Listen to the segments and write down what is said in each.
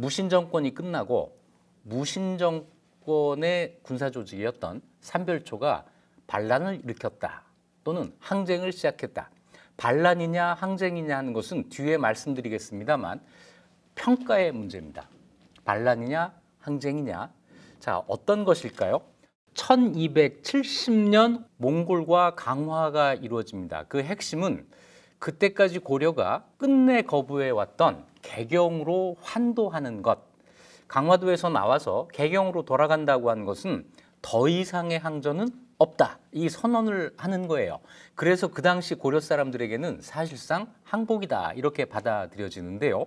무신정권이 끝나고 무신정권의 군사조직이었던 삼별초가 반란을 일으켰다 또는 항쟁을 시작했다. 반란이냐 항쟁이냐 하는 것은 뒤에 말씀드리겠습니다만 평가의 문제입니다. 반란이냐 항쟁이냐. 자, 어떤 것일까요? 1270년 몽골과 강화가 이루어집니다. 그 핵심은 그때까지 고려가 끝내 거부해왔던 개경으로 환도하는 것. 강화도에서 나와서 개경으로 돌아간다고 하는 것은 더 이상의 항전은 없다. 이 선언을 하는 거예요. 그래서 그 당시 고려 사람들에게는 사실상 항복이다 이렇게 받아들여지는데요.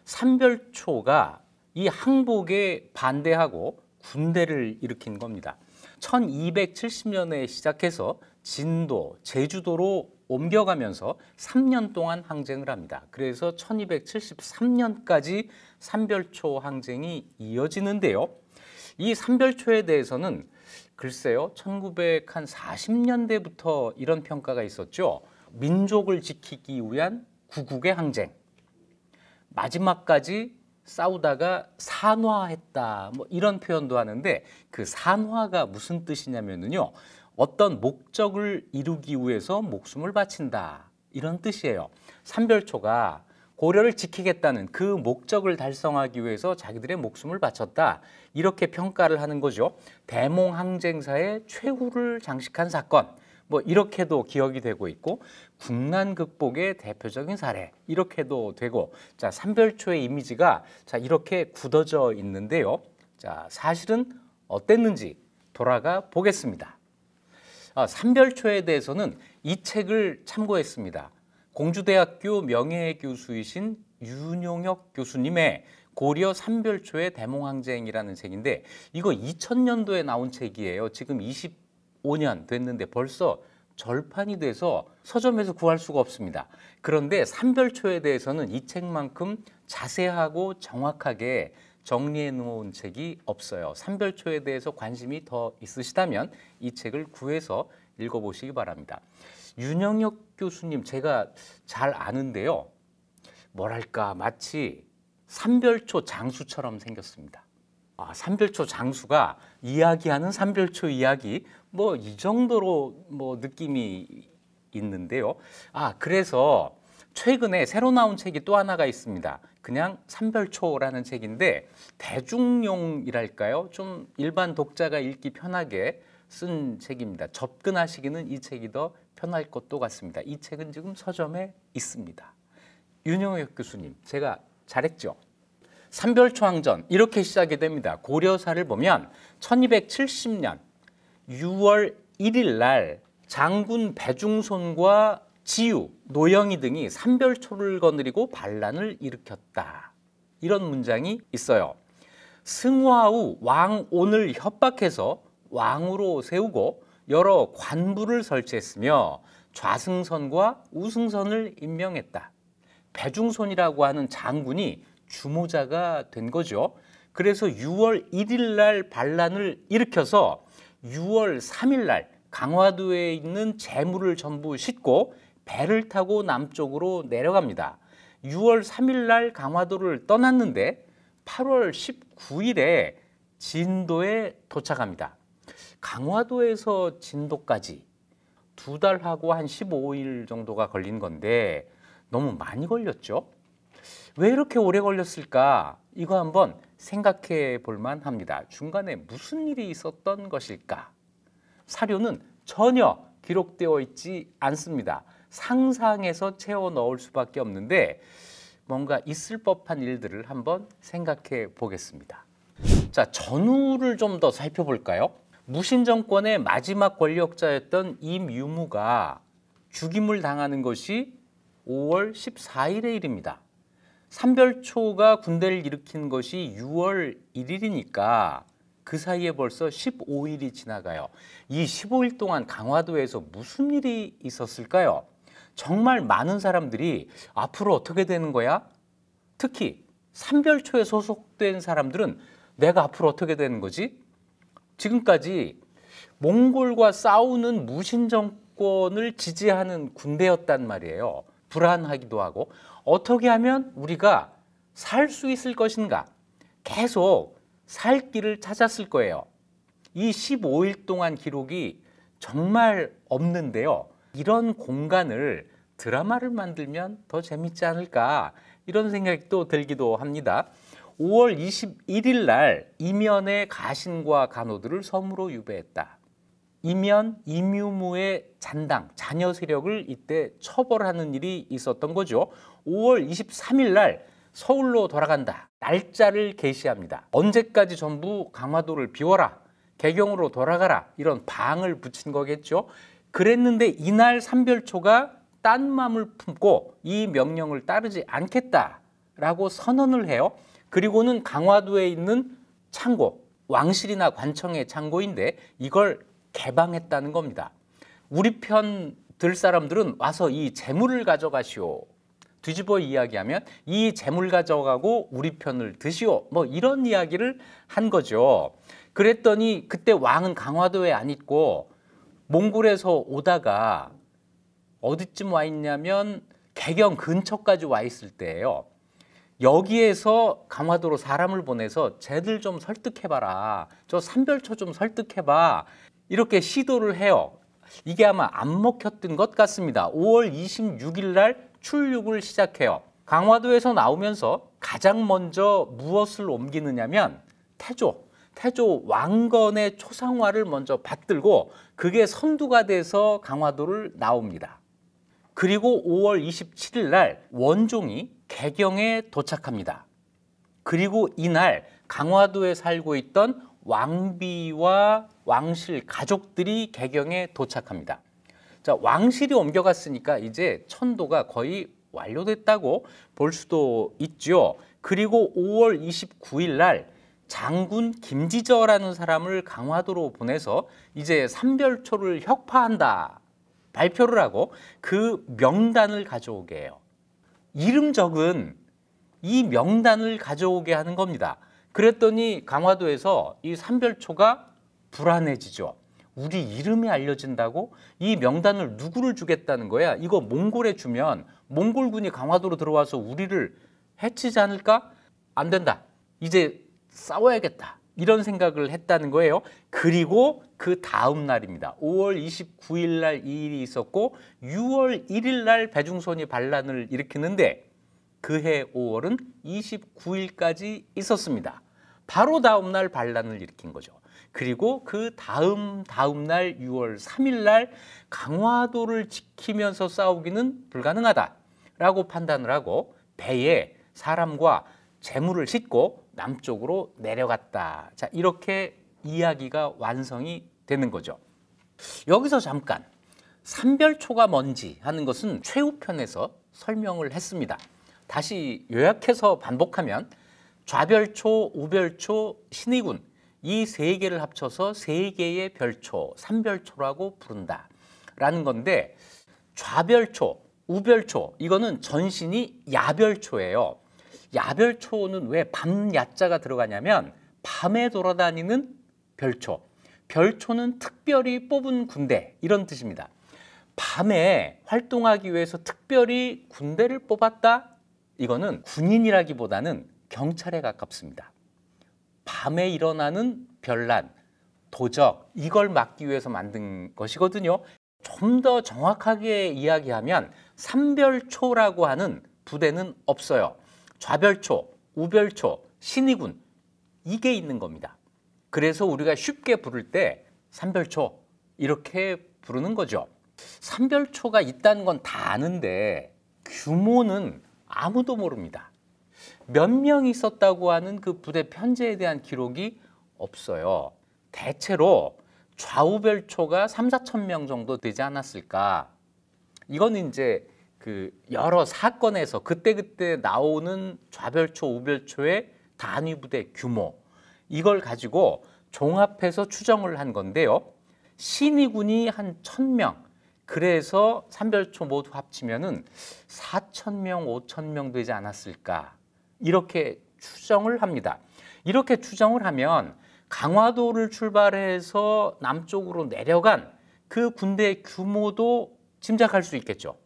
삼별초가 이 항복에 반대하고 군대를 일으킨 겁니다. 1270년에 시작해서 진도, 제주도로 옮겨가면서 3년 동안 항쟁을 합니다. 그래서 1273년까지 삼별초 항쟁이 이어지는데요. 이 삼별초에 대해서는 글쎄요, 1940년대부터 이런 평가가 있었죠. 민족을 지키기 위한 구국의 항쟁. 마지막까지 싸우다가 산화했다. 뭐 이런 표현도 하는데 그 산화가 무슨 뜻이냐면요. 어떤 목적을 이루기 위해서 목숨을 바친다. 이런 뜻이에요. 삼별초가 고려를 지키겠다는 그 목적을 달성하기 위해서 자기들의 목숨을 바쳤다. 이렇게 평가를 하는 거죠. 대몽항쟁사의 최후를 장식한 사건. 뭐 이렇게도 기억이 되고 있고 국난 극복의 대표적인 사례 이렇게도 되고 자 삼별초의 이미지가 자 이렇게 굳어져 있는데요. 자 사실은 어땠는지 돌아가 보겠습니다. 삼별초에 대해서는 이 책을 참고했습니다. 공주대학교 명예교수이신 윤용혁 교수님의 고려 삼별초의 대몽항쟁이라는 책인데 이거 2000년도에 나온 책이에요. 지금 25년 됐는데 벌써 절판이 돼서 서점에서 구할 수가 없습니다. 그런데 삼별초에 대해서는 이 책만큼 자세하고 정확하게 정리해 놓은 책이 없어요. 삼별초에 대해서 관심이 더 있으시다면 이 책을 구해서 읽어보시기 바랍니다. 윤영혁 교수님 제가 잘 아는데요. 뭐랄까 마치 삼별초 장수처럼 생겼습니다. 삼별초 장수가 이야기하는 삼별초 이야기 뭐 이 정도로 뭐 느낌이 있는데요. 그래서 최근에 새로 나온 책이 또 하나가 있습니다. 그냥 삼별초라는 책인데 대중용이랄까요? 좀 일반 독자가 읽기 편하게 쓴 책입니다. 접근하시기는 이 책이 더 편할 것도 같습니다. 이 책은 지금 서점에 있습니다. 윤영혁 교수님, 제가 잘했죠? 삼별초항전 이렇게 시작이 됩니다. 고려사를 보면 1270년 6월 1일 날 장군 배중손과 지유, 노영희 등이 삼별초를 거느리고 반란을 일으켰다. 이런 문장이 있어요. 승화 후 왕온을 협박해서 왕으로 세우고 여러 관부를 설치했으며 좌승선과 우승선을 임명했다. 배중손이라고 하는 장군이 주모자가 된 거죠. 그래서 6월 1일 날 반란을 일으켜서 6월 3일 날 강화도에 있는 재물을 전부 싣고 배를 타고 남쪽으로 내려갑니다. 6월 3일 날 강화도를 떠났는데 8월 19일에 진도에 도착합니다. 강화도에서 진도까지 2달하고 한 15일 정도가 걸린 건데 너무 많이 걸렸죠? 왜 이렇게 오래 걸렸을까? 이거 한번 생각해 볼 만합니다. 중간에 무슨 일이 있었던 것일까? 사료는 전혀 기록되어 있지 않습니다. 상상해서 채워 넣을 수밖에 없는데 뭔가 있을 법한 일들을 한번 생각해 보겠습니다. 자, 전후를 좀 더 살펴볼까요? 무신정권의 마지막 권력자였던 임유무가 죽임을 당하는 것이 5월 14일의 일입니다. 삼별초가 군대를 일으킨 것이 6월 1일이니까 그 사이에 벌써 15일이 지나가요. 이 15일 동안 강화도에서 무슨 일이 있었을까요? 정말 많은 사람들이 앞으로 어떻게 되는 거야? 특히 삼별초에 소속된 사람들은 내가 앞으로 어떻게 되는 거지? 지금까지 몽골과 싸우는 무신정권을 지지하는 군대였단 말이에요. 불안하기도 하고 어떻게 하면 우리가 살 수 있을 것인가? 계속 살 길을 찾았을 거예요. 이 15일 동안 기록이 정말 없는데요. 이런 공간을 드라마를 만들면 더 재밌지 않을까 이런 생각이 또 들기도 합니다. 5월 21일 날 이면의 가신과 간호들을 섬으로 유배했다. 이면 이뮤무의 잔당, 자녀 세력을 이때 처벌하는 일이 있었던 거죠. 5월 23일 날 서울로 돌아간다. 날짜를 게시합니다. 언제까지 전부 강화도를 비워라. 개경으로 돌아가라. 이런 방을 붙인 거겠죠. 그랬는데 이날 삼별초가 딴 맘을 품고 이 명령을 따르지 않겠다라고 선언을 해요. 그리고는 강화도에 있는 창고, 왕실이나 관청의 창고인데 이걸 개방했다는 겁니다. 우리 편 들 사람들은 와서 이 재물을 가져가시오. 뒤집어 이야기하면 이 재물 가져가고 우리 편을 드시오. 뭐 이런 이야기를 한 거죠. 그랬더니 그때 왕은 강화도에 안 있고 몽골에서 오다가 어디쯤 와 있냐면 개경 근처까지 와 있을 때예요. 여기에서 강화도로 사람을 보내서 쟤들 좀 설득해봐라. 저 삼별초 좀 설득해봐. 이렇게 시도를 해요. 이게 아마 안 먹혔던 것 같습니다. 5월 26일 날 출륙을 시작해요. 강화도에서 나오면서 가장 먼저 무엇을 옮기느냐면 태조 왕건의 초상화를 먼저 받들고 그게 선두가 돼서 강화도를 나옵니다. 그리고 5월 27일 날 원종이 개경에 도착합니다. 그리고 이날 강화도에 살고 있던 왕비와 왕실 가족들이 개경에 도착합니다. 자, 왕실이 옮겨갔으니까 이제 천도가 거의 완료됐다고 볼 수도 있죠. 그리고 5월 29일 날 장군 김지저라는 사람을 강화도로 보내서 이제 삼별초를 혁파한다 발표를 하고 그 명단을 가져오게 해요. 이름 적은 이 명단을 가져오게 하는 겁니다. 그랬더니 강화도에서 이 삼별초가 불안해지죠. 우리 이름이 알려진다고? 이 명단을 누구를 주겠다는 거야? 이거 몽골에 주면 몽골군이 강화도로 들어와서 우리를 해치지 않을까? 안 된다. 이제 싸워야겠다. 이런 생각을 했다는 거예요. 그리고 그 다음 날입니다. 5월 29일 날 이 일이 있었고 6월 1일 날 배중손이 반란을 일으키는데 그해 5월은 29일까지 있었습니다. 바로 다음 날 반란을 일으킨 거죠. 그리고 그 다음 날 6월 3일 날 강화도를 지키면서 싸우기는 불가능하다라고 판단을 하고 배에 사람과 재물을 싣고 남쪽으로 내려갔다. 자, 이렇게 이야기가 완성이 되는 거죠. 여기서 잠깐 삼별초가 뭔지 하는 것은 최후편에서 설명을 했습니다. 다시 요약해서 반복하면 좌별초, 우별초, 신의군 이 세 개를 합쳐서 세 개의 별초, 삼별초라고 부른다 라는 건데 좌별초, 우별초 이거는 전신이 야별초예요. 야별초는 왜 밤 야자가 들어가냐면 밤에 돌아다니는 별초, 별초는 특별히 뽑은 군대 이런 뜻입니다. 밤에 활동하기 위해서 특별히 군대를 뽑았다? 이거는 군인이라기보다는 경찰에 가깝습니다. 밤에 일어나는 별난, 도적 이걸 막기 위해서 만든 것이거든요. 좀 더 정확하게 이야기하면 삼별초라고 하는 부대는 없어요. 좌별초, 우별초, 신의군 이게 있는 겁니다. 그래서 우리가 쉽게 부를 때 삼별초 이렇게 부르는 거죠. 삼별초가 있다는 건 다 아는데 규모는 아무도 모릅니다. 몇 명 있었다고 하는 그 부대 편제에 대한 기록이 없어요. 대체로 좌우별초가 3,4천 명 정도 되지 않았을까. 이거는 이제 그 여러 사건에서 그때그때 나오는 좌별초, 우별초의 단위 부대 규모 이걸 가지고 종합해서 추정을 한 건데요. 신의군이 한 1,000명 그래서 삼별초 모두 합치면은 4,000명, 5,000명 되지 않았을까 이렇게 추정을 합니다. 이렇게 추정을 하면 강화도를 출발해서 남쪽으로 내려간 그 군대 규모도 짐작할 수 있겠죠.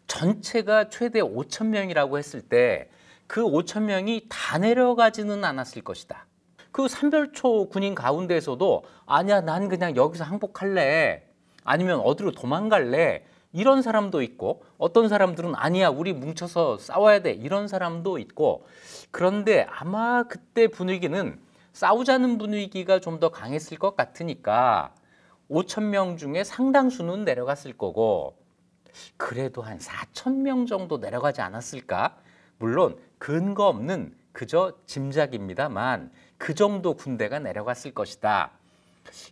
전체가 최대 5,000명이라고 했을 때 그 5천 명이 다 내려가지는 않았을 것이다. 그 삼별초 군인 가운데에서도 아니야, 난 그냥 여기서 항복할래, 아니면 어디로 도망갈래, 이런 사람도 있고, 어떤 사람들은 아니야, 우리 뭉쳐서 싸워야 돼, 이런 사람도 있고. 그런데 아마 그때 분위기는 싸우자는 분위기가 좀 더 강했을 것 같으니까 5천 명 중에 상당수는 내려갔을 거고, 그래도 한 4천 명 정도 내려가지 않았을까? 물론 근거 없는 그저 짐작입니다만 그 정도 군대가 내려갔을 것이다.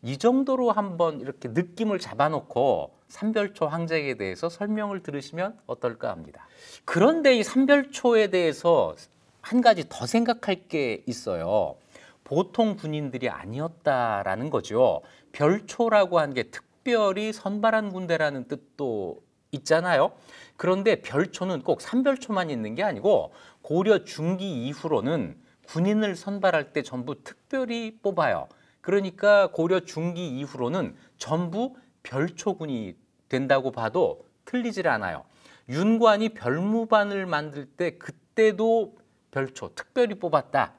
이 정도로 한번 이렇게 느낌을 잡아놓고 삼별초 항쟁에 대해서 설명을 들으시면 어떨까 합니다. 그런데 이 삼별초에 대해서 한 가지 더 생각할 게 있어요. 보통 군인들이 아니었다라는 거죠. 별초라고 한 게 특별히 선발한 군대라는 뜻도 있잖아요. 그런데 별초는 꼭 삼별초만 있는 게 아니고 고려 중기 이후로는 군인을 선발할 때 전부 특별히 뽑아요. 그러니까 고려 중기 이후로는 전부 별초군이 된다고 봐도 틀리질 않아요. 윤관이 별무반을 만들 때 그때도 별초, 특별히 뽑았다,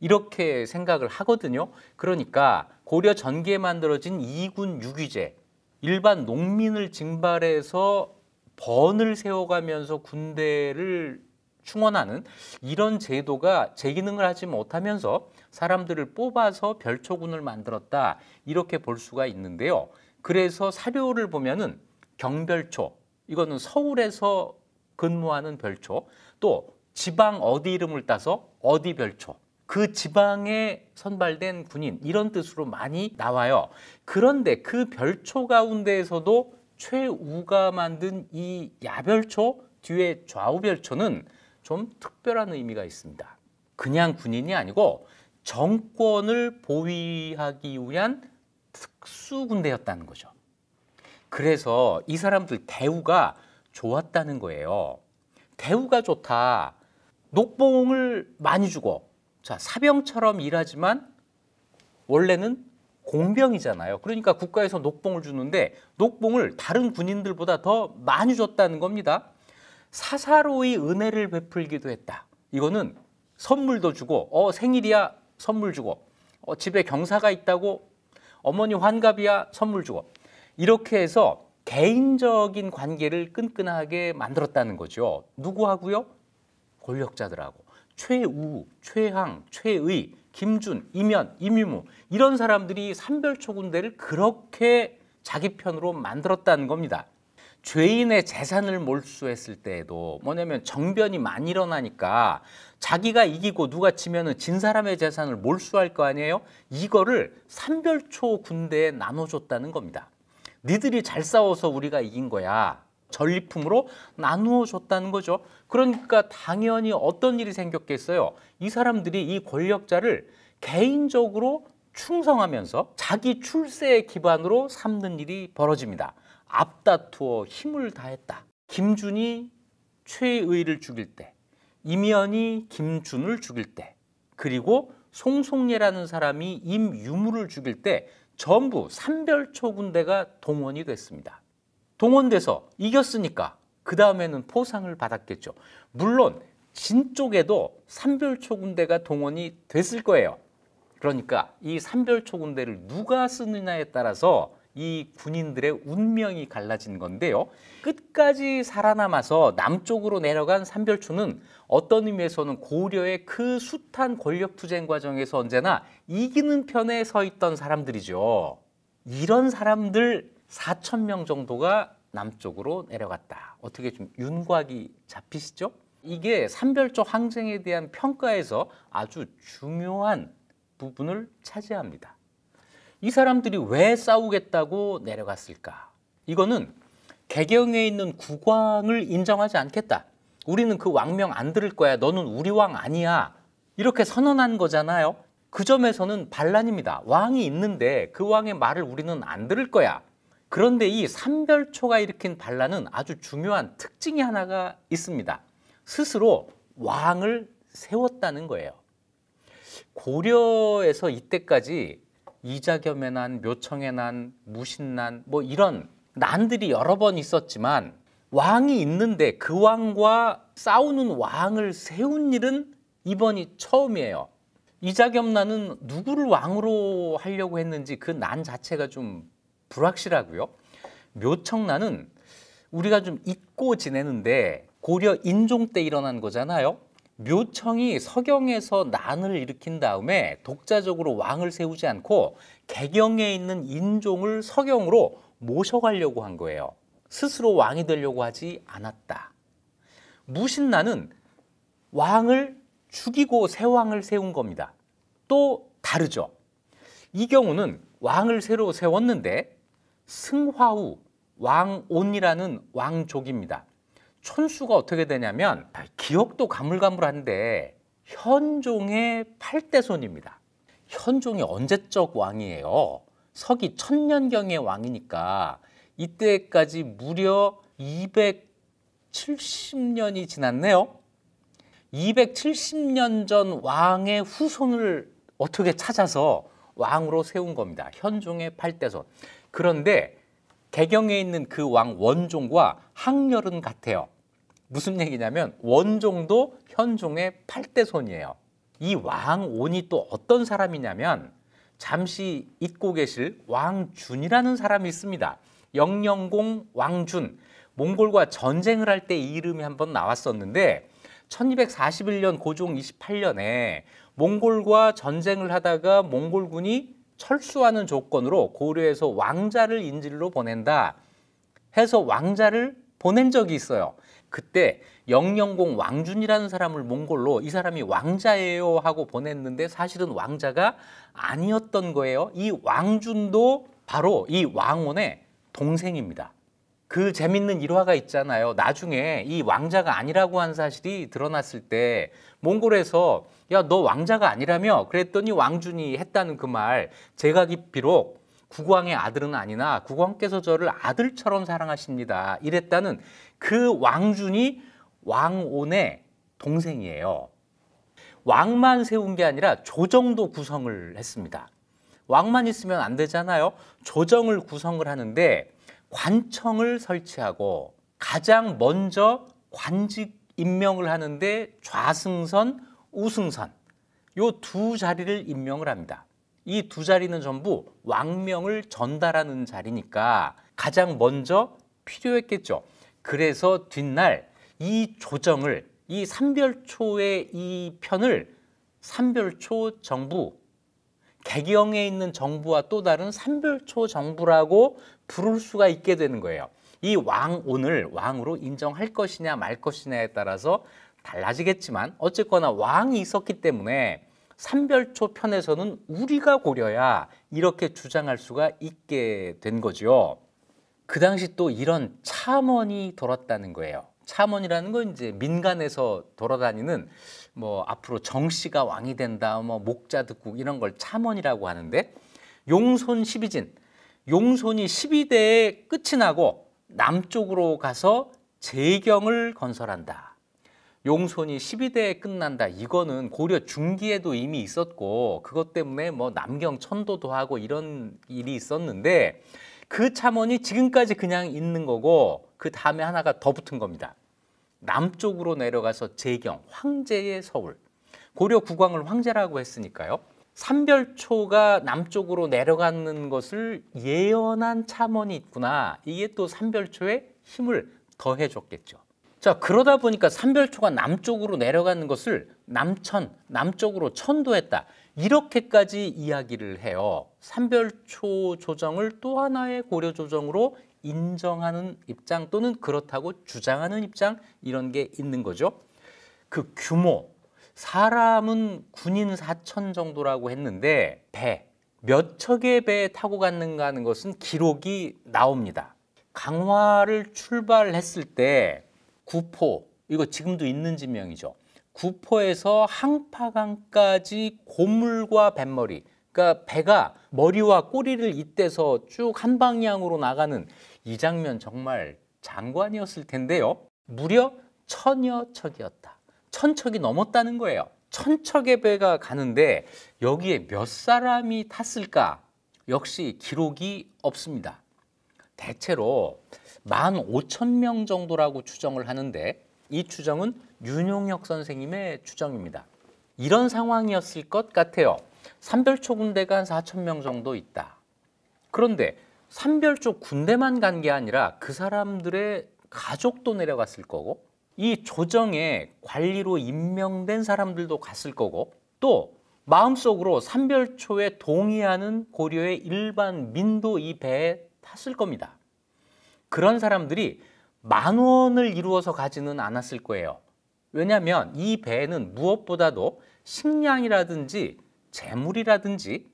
이렇게 생각을 하거든요. 그러니까 고려 전기에 만들어진 이군 유기제, 일반 농민을 징발해서 번을 세워가면서 군대를 충원하는 이런 제도가 제 기능을 하지 못하면서 사람들을 뽑아서 별초군을 만들었다, 이렇게 볼 수가 있는데요. 그래서 사료를 보면은 경별초, 이거는 서울에서 근무하는 별초, 또 지방 어디 이름을 따서 어디 별초, 그 지방에 선발된 군인, 이런 뜻으로 많이 나와요. 그런데 그 별초 가운데에서도 최우가 만든 이 야별초, 뒤에 좌우별초는 좀 특별한 의미가 있습니다. 그냥 군인이 아니고 정권을 보위하기 위한 특수군대였다는 거죠. 그래서 이 사람들 대우가 좋았다는 거예요. 대우가 좋다. 녹봉을 많이 주고, 자, 사병처럼 일하지만 원래는 공병이잖아요. 그러니까 국가에서 녹봉을 주는데 녹봉을 다른 군인들보다 더 많이 줬다는 겁니다. 사사로이 은혜를 베풀기도 했다. 이거는 선물도 주고, 생일이야 선물 주고, 집에 경사가 있다고 어머니 환갑이야 선물 주고, 이렇게 해서 개인적인 관계를 끈끈하게 만들었다는 거죠. 누구하고요? 권력자들하고. 최우, 최항, 최의, 김준, 이면, 임유무, 이런 사람들이 삼별초 군대를 그렇게 자기 편으로 만들었다는 겁니다. 죄인의 재산을 몰수했을 때에도 뭐냐면 정변이 많이 일어나니까 자기가 이기고 누가 지면은 진 사람의 재산을 몰수할 거 아니에요? 이거를 삼별초 군대에 나눠줬다는 겁니다. 니들이 잘 싸워서 우리가 이긴 거야. 전리품으로 나누어 줬다는 거죠. 그러니까 당연히 어떤 일이 생겼겠어요? 이 사람들이 이 권력자를 개인적으로 충성하면서 자기 출세의 기반으로 삼는 일이 벌어집니다. 앞다투어 힘을 다했다. 김준이 최의를 죽일 때, 이면이 김준을 죽일 때, 그리고 송송예라는 사람이 임유무를 죽일 때 전부 삼별초 군대가 동원이 됐습니다. 동원돼서 이겼으니까 그 다음에는 포상을 받았겠죠. 물론 진 쪽에도 삼별초 군대가 동원이 됐을 거예요. 그러니까 이 삼별초 군대를 누가 쓰느냐에 따라서 이 군인들의 운명이 갈라진 건데요. 끝까지 살아남아서 남쪽으로 내려간 삼별초는 어떤 의미에서는 고려의 그 숱한 권력투쟁 과정에서 언제나 이기는 편에 서 있던 사람들이죠. 이런 사람들 4천 명 정도가 남쪽으로 내려갔다. 어떻게 좀 윤곽이 잡히시죠? 이게 삼별초 항쟁에 대한 평가에서 아주 중요한 부분을 차지합니다. 이 사람들이 왜 싸우겠다고 내려갔을까? 이거는 개경에 있는 국왕을 인정하지 않겠다. 우리는 그 왕명 안 들을 거야. 너는 우리 왕 아니야. 이렇게 선언한 거잖아요. 그 점에서는 반란입니다. 왕이 있는데 그 왕의 말을 우리는 안 들을 거야. 그런데 이 삼별초가 일으킨 반란은 아주 중요한 특징이 하나가 있습니다. 스스로 왕을 세웠다는 거예요. 고려에서 이때까지 이자겸의 난, 묘청의 난, 무신난, 뭐 이런 난들이 여러 번 있었지만 왕이 있는데 그 왕과 싸우는 왕을 세운 일은 이번이 처음이에요. 이자겸나는 누구를 왕으로 하려고 했는지 그 난 자체가 좀 불확실하고요. 묘청나는 우리가 좀 잊고 지내는데 고려 인종 때 일어난 거잖아요. 묘청이 서경에서 난을 일으킨 다음에 독자적으로 왕을 세우지 않고 개경에 있는 인종을 서경으로 모셔가려고 한 거예요. 스스로 왕이 되려고 하지 않았다. 무신나는 왕을 죽이고 새 왕을 세운 겁니다. 또 다르죠. 이 경우는 왕을 새로 세웠는데 승화후 왕온이라는 왕족입니다. 촌수가 어떻게 되냐면 기억도 가물가물한데 현종의 8대손입니다. 현종이 언제적 왕이에요? 서기 1000년경의 왕이니까 이때까지 무려 270년이 지났네요. 270년 전 왕의 후손을 어떻게 찾아서 왕으로 세운 겁니다. 현종의 8대손. 그런데 개경에 있는 그 왕 원종과 학렬은 같아요. 무슨 얘기냐면 원종도 현종의 8대손이에요. 이 왕온이 또 어떤 사람이냐면 잠시 잊고 계실 왕준이라는 사람이 있습니다. 영영공 왕준. 몽골과 전쟁을 할 때 이 이름이 한번 나왔었는데 1241년 고종 28년에 몽골과 전쟁을 하다가 몽골군이 철수하는 조건으로 고려에서 왕자를 인질로 보낸다 해서 왕자를 보낸 적이 있어요. 그때 영영공 왕준이라는 사람을 몽골로 이 사람이 왕자예요 하고 보냈는데 사실은 왕자가 아니었던 거예요. 이 왕준도 바로 이 왕온의 동생입니다. 그 재밌는 일화가 있잖아요. 나중에 이 왕자가 아니라고 한 사실이 드러났을 때 몽골에서 야, 너 왕자가 아니라며? 그랬더니 왕준이 했다는 그 말, 제가 비록 국왕의 아들은 아니나 국왕께서 저를 아들처럼 사랑하십니다. 이랬다는 그 왕준이 왕온의 동생이에요. 왕만 세운 게 아니라 조정도 구성을 했습니다. 왕만 있으면 안 되잖아요. 조정을 구성을 하는데 관청을 설치하고 가장 먼저 관직 임명을 하는데 좌승선, 우승선 요 두 자리를 임명을 합니다. 이 두 자리는 전부 왕명을 전달하는 자리니까 가장 먼저 필요했겠죠. 그래서 뒷날 이 조정을 이 삼별초의 이 편을 삼별초 정부, 개경에 있는 정부와 또 다른 삼별초 정부라고 부를 수가 있게 되는 거예요. 이 왕온을 왕으로 인정할 것이냐 말 것이냐에 따라서 달라지겠지만 어쨌거나 왕이 있었기 때문에 삼별초 편에서는 우리가 고려야 이렇게 주장할 수가 있게 된 거죠. 그 당시 또 이런 참언이 돌았다는 거예요. 참언이라는 건 이제 민간에서 돌아다니는 뭐 앞으로 정씨가 왕이 된다, 뭐 목자 듣고 이런 걸 참언이라고 하는데 용손 12진, 용손이 12대에 끝이 나고 남쪽으로 가서 재경을 건설한다. 용손이 12대에 끝난다. 이거는 고려 중기에도 이미 있었고 그것 때문에 뭐 남경 천도도 하고 이런 일이 있었는데 그 참언이 지금까지 그냥 있는 거고 그 다음에 하나가 더 붙은 겁니다. 남쪽으로 내려가서 재경, 황제의 서울. 고려 국왕을 황제라고 했으니까요. 삼별초가 남쪽으로 내려가는 것을 예언한 참언이 있구나. 이게 또 삼별초에 힘을 더해줬겠죠. 자, 그러다 보니까 삼별초가 남쪽으로 내려가는 것을 남천, 남쪽으로 천도했다. 이렇게까지 이야기를 해요. 삼별초 조정을 또 하나의 고려 조정으로 인정하는 입장 또는 그렇다고 주장하는 입장 이런 게 있는 거죠. 그 규모, 사람은 군인 4천 정도라고 했는데 배, 몇 척의 배에 타고 갔는가 하는 것은 기록이 나옵니다. 강화를 출발했을 때 구포, 이거 지금도 있는 지명이죠. 구포에서 항파강까지 고물과 뱃머리, 그러니까 배가 머리와 꼬리를 잇대서 쭉 한 방향으로 나가는 이 장면 정말 장관이었을 텐데요. 무려 1000여 척이었다. 1000척이 넘었다는 거예요. 1000척의 배가 가는데 여기에 몇 사람이 탔을까? 역시 기록이 없습니다. 대체로 15,000명 정도라고 추정을 하는데 이 추정은 윤용혁 선생님의 추정입니다. 이런 상황이었을 것 같아요. 삼별초 군대가 한 4,000명 정도 있다. 그런데 삼별초 군대만 간 게 아니라 그 사람들의 가족도 내려갔을 거고 이 조정에 관리로 임명된 사람들도 갔을 거고 또 마음속으로 삼별초에 동의하는 고려의 일반 민도 이 배에 탔을 겁니다. 그런 사람들이 10,000원을 이루어서 가지는 않았을 거예요. 왜냐하면 이 배에는 무엇보다도 식량이라든지 재물이라든지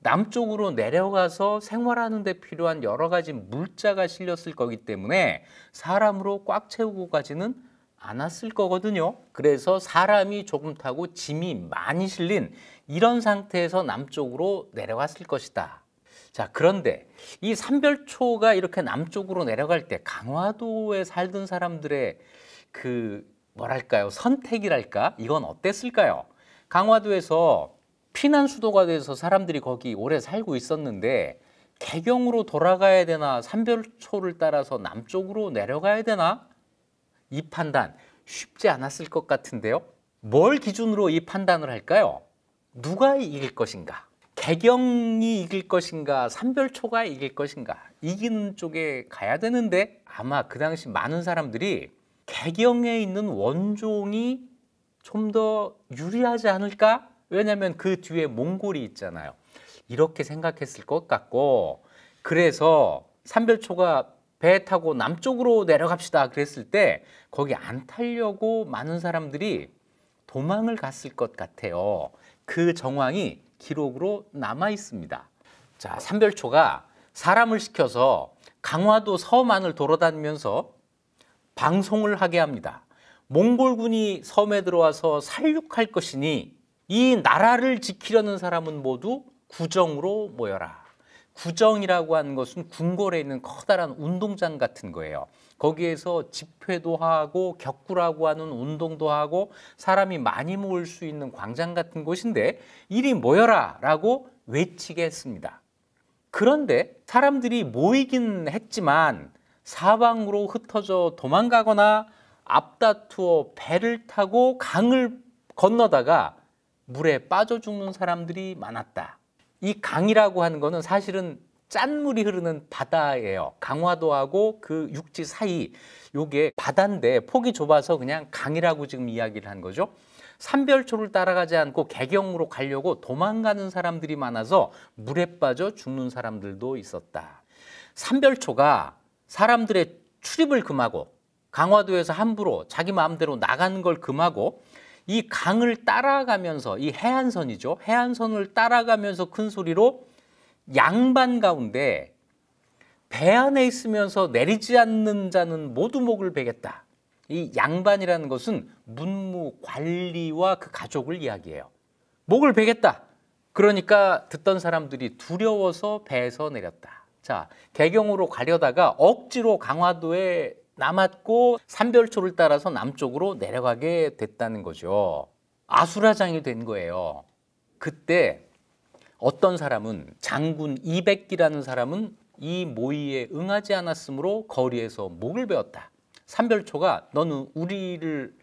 남쪽으로 내려가서 생활하는 데 필요한 여러 가지 물자가 실렸을 거기 때문에 사람으로 꽉 채우고 가지는 않았을 거거든요. 그래서 사람이 조금 타고 짐이 많이 실린 이런 상태에서 남쪽으로 내려갔을 것이다. 자, 그런데 이 삼별초가 이렇게 남쪽으로 내려갈 때 강화도에 살던 사람들의 뭐랄까요, 선택이랄까? 이건 어땠을까요? 강화도에서 피난 수도가 돼서 사람들이 거기 오래 살고 있었는데 개경으로 돌아가야 되나 삼별초를 따라서 남쪽으로 내려가야 되나? 이 판단 쉽지 않았을 것 같은데요. 뭘 기준으로 이 판단을 할까요? 누가 이길 것인가? 개경이 이길 것인가? 삼별초가 이길 것인가? 이기는 쪽에 가야 되는데 아마 그 당시 많은 사람들이 개경에 있는 원종이 좀 더 유리하지 않을까? 왜냐하면 그 뒤에 몽골이 있잖아요. 이렇게 생각했을 것 같고 그래서 삼별초가 배 타고 남쪽으로 내려갑시다 그랬을 때 거기 안 타려고 많은 사람들이 도망을 갔을 것 같아요. 그 정황이 기록으로 남아 있습니다. 자, 삼별초가 사람을 시켜서 강화도 섬 안을 돌아다니면서 방송을 하게 합니다. 몽골군이 섬에 들어와서 살육할 것이니 이 나라를 지키려는 사람은 모두 구정으로 모여라. 구정이라고 하는 것은 궁궐에 있는 커다란 운동장 같은 거예요. 거기에서 집회도 하고 격구라고 하는 운동도 하고 사람이 많이 모일 수 있는 광장 같은 곳인데 이리 모여라 라고 외치게 했습니다. 그런데 사람들이 모이긴 했지만 사방으로 흩어져 도망가거나 앞다투어 배를 타고 강을 건너다가 물에 빠져 죽는 사람들이 많았다. 이 강이라고 하는 거는 사실은 짠물이 흐르는 바다예요. 강화도하고 그 육지 사이 요게 바다인데 폭이 좁아서 그냥 강이라고 지금 이야기를 한 거죠. 삼별초를 따라가지 않고 개경으로 가려고 도망가는 사람들이 많아서 물에 빠져 죽는 사람들도 있었다. 삼별초가 사람들의 출입을 금하고 강화도에서 함부로 자기 마음대로 나가는 걸 금하고 이 강을 따라가면서 이 해안선이죠. 해안선을 따라가면서 큰 소리로 양반 가운데 배 안에 있으면서 내리지 않는 자는 모두 목을 베겠다. 이 양반이라는 것은 문무 관리와 그 가족을 이야기해요. 목을 베겠다. 그러니까 듣던 사람들이 두려워서 배에서 내렸다. 자, 개경으로 가려다가 억지로 강화도에 남았고 삼별초를 따라서 남쪽으로 내려가게 됐다는 거죠. 아수라장이 된 거예요. 그때 어떤 사람은 장군 이백기라는 사람은 이 모의에 응하지 않았으므로 거리에서 목을 베었다. 삼별초가 너는 우리를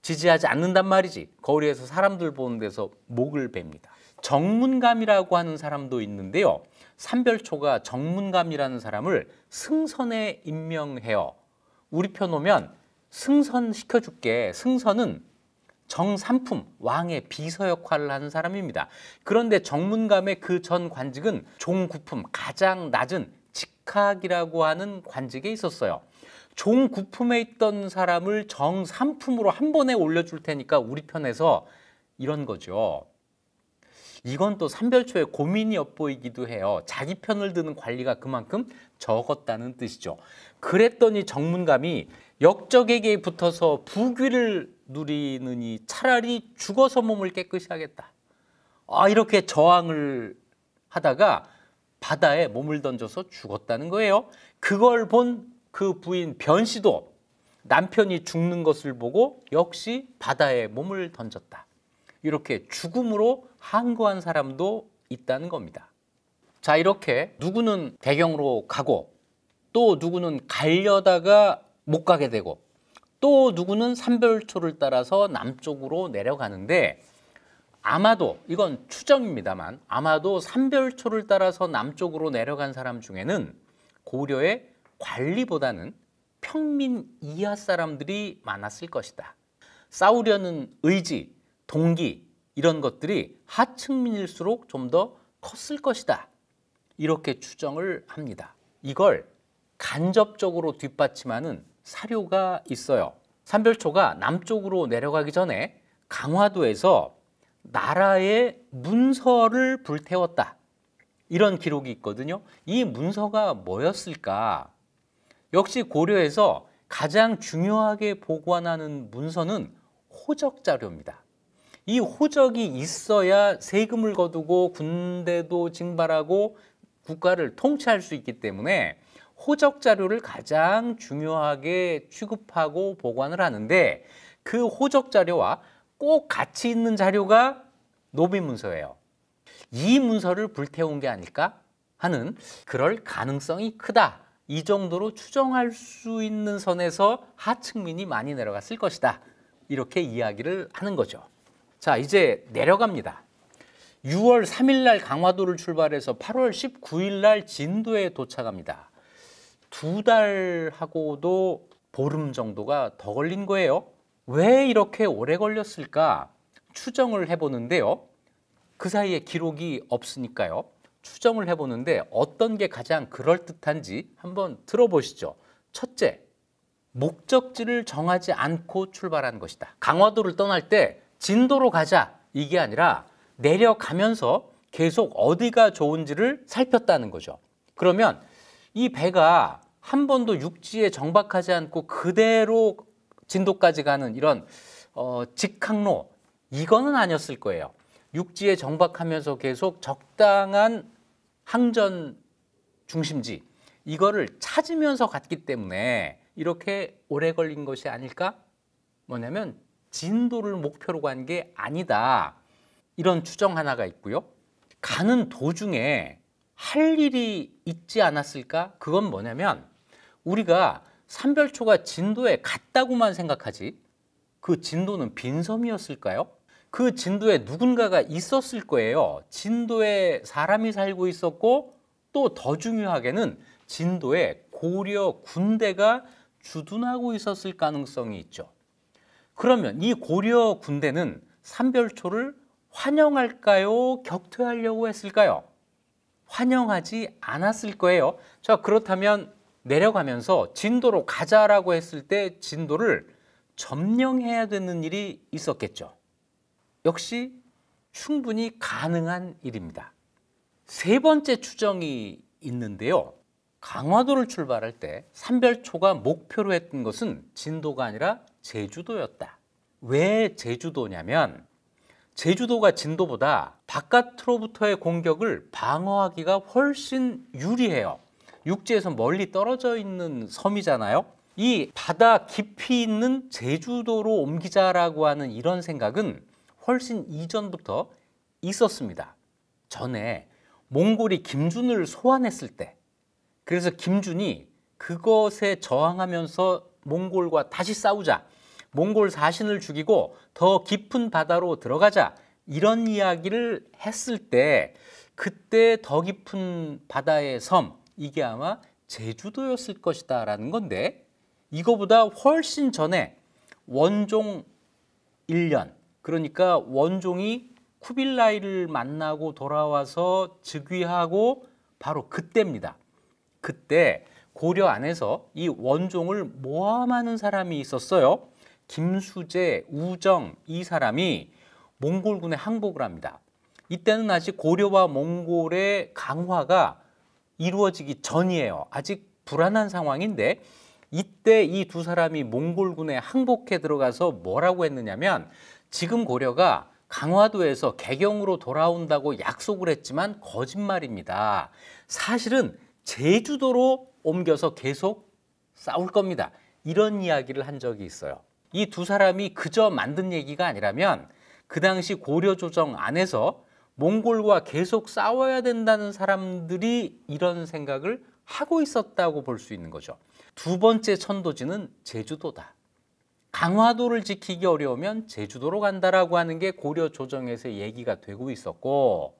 지지하지 않는단 말이지. 거리에서 사람들 보는 데서 목을 베입니다. 정문감이라고 하는 사람도 있는데요. 삼별초가 정문감이라는 사람을 승선에 임명해요. 우리 편 오면 승선 시켜줄게. 승선은 정삼품, 왕의 비서 역할을 하는 사람입니다. 그런데 정문감의 그 전 관직은 종구품, 가장 낮은 직학이라고 하는 관직에 있었어요. 종구품에 있던 사람을 정삼품으로 한 번에 올려줄 테니까 우리 편에서 이런 거죠. 이건 또 삼별초의 고민이 엿보이기도 해요. 자기 편을 드는 관리가 그만큼 적었다는 뜻이죠. 그랬더니 정문감이 역적에게 붙어서 부귀를 누리느니 차라리 죽어서 몸을 깨끗이 하겠다. 이렇게 저항을 하다가 바다에 몸을 던져서 죽었다는 거예요. 그걸 본 그 부인 변씨도 남편이 죽는 것을 보고 역시 바다에 몸을 던졌다. 이렇게 죽음으로 항거한 사람도 있다는 겁니다. 자, 이렇게 누구는 개경으로 가고 또 누구는 가려다가 못 가게 되고, 또 누구는 삼별초를 따라서 남쪽으로 내려가는데, 아마도 이건 추정입니다만 아마도 삼별초를 따라서 남쪽으로 내려간 사람 중에는 고려의 관리보다는 평민 이하 사람들이 많았을 것이다. 싸우려는 의지, 동기 이런 것들이 하층민일수록 좀 더 컸을 것이다. 이렇게 추정을 합니다. 이걸 간접적으로 뒷받침하는 사료가 있어요. 삼별초가 남쪽으로 내려가기 전에 강화도에서 나라의 문서를 불태웠다. 이런 기록이 있거든요. 이 문서가 뭐였을까? 역시 고려에서 가장 중요하게 보관하는 문서는 호적 자료입니다. 이 호적이 있어야 세금을 거두고 군대도 징발하고 국가를 통치할 수 있기 때문에 호적 자료를 가장 중요하게 취급하고 보관을 하는데, 그 호적 자료와 꼭 같이 있는 자료가 노비문서예요. 이 문서를 불태운 게 아닐까 하는, 그럴 가능성이 크다. 이 정도로 추정할 수 있는 선에서 하층민이 많이 내려갔을 것이다. 이렇게 이야기를 하는 거죠. 자, 이제 내려갑니다. 6월 3일 날 강화도를 출발해서 8월 19일 날 진도에 도착합니다. 2달하고도 보름 정도가 더 걸린 거예요. 왜 이렇게 오래 걸렸을까 추정을 해보는데요. 그 사이에 기록이 없으니까요. 추정을 해보는데 어떤 게 가장 그럴듯한지 한번 들어보시죠. 첫째, 목적지를 정하지 않고 출발한 것이다. 강화도를 떠날 때 진도로 가자 이게 아니라 내려가면서 계속 어디가 좋은지를 살폈다는 거죠. 그러면 이 배가 한 번도 육지에 정박하지 않고 그대로 진도까지 가는 이런 직항로, 이거는 아니었을 거예요. 육지에 정박하면서 계속 적당한 항전 중심지, 이거를 찾으면서 갔기 때문에 이렇게 오래 걸린 것이 아닐까? 뭐냐면 진도를 목표로 간 게 아니다. 이런 추정 하나가 있고요. 가는 도중에 할 일이 있지 않았을까? 그건 뭐냐면 우리가 삼별초가 진도에 갔다고만 생각하지, 그 진도는 빈섬이었을까요? 그 진도에 누군가가 있었을 거예요. 진도에 사람이 살고 있었고, 또 더 중요하게는 진도에 고려 군대가 주둔하고 있었을 가능성이 있죠. 그러면 이 고려 군대는 삼별초를 환영할까요? 격퇴하려고 했을까요? 환영하지 않았을 거예요. 자, 그렇다면 내려가면서 진도로 가자라고 했을 때 진도를 점령해야 되는 일이 있었겠죠. 역시 충분히 가능한 일입니다. 세 번째 추정이 있는데요. 강화도를 출발할 때 삼별초가 목표로 했던 것은 진도가 아니라 제주도였다. 왜 제주도냐면 제주도가 진도보다 바깥으로부터의 공격을 방어하기가 훨씬 유리해요. 육지에서 멀리 떨어져 있는 섬이잖아요. 이 바다 깊이 있는 제주도로 옮기자라고 하는 이런 생각은 훨씬 이전부터 있었습니다. 전에 몽골이 김준을 소환했을 때, 그래서 김준이 그것에 저항하면서 몽골과 다시 싸우자, 몽골 사신을 죽이고 더 깊은 바다로 들어가자, 이런 이야기를 했을 때 그때 더 깊은 바다의 섬, 이게 아마 제주도였을 것이다 라는 건데, 이거보다 훨씬 전에 원종 1년, 그러니까 원종이 쿠빌라이를 만나고 돌아와서 즉위하고 바로 그때입니다. 그때 고려 안에서 이 원종을 모함하는 사람이 있었어요. 김수재, 우정, 이 사람이 몽골군에 항복을 합니다. 이때는 아직 고려와 몽골의 강화가 이루어지기 전이에요. 아직 불안한 상황인데, 이때 이 두 사람이 몽골군에 항복해 들어가서 뭐라고 했느냐면, 지금 고려가 강화도에서 개경으로 돌아온다고 약속을 했지만 거짓말입니다. 사실은 제주도로 옮겨서 계속 싸울 겁니다. 이런 이야기를 한 적이 있어요. 이 두 사람이 그저 만든 얘기가 아니라면 그 당시 고려 조정 안에서 몽골과 계속 싸워야 된다는 사람들이 이런 생각을 하고 있었다고 볼 수 있는 거죠. 두 번째 천도지는 제주도다. 강화도를 지키기 어려우면 제주도로 간다라고 하는 게 고려 조정에서 얘기가 되고 있었고,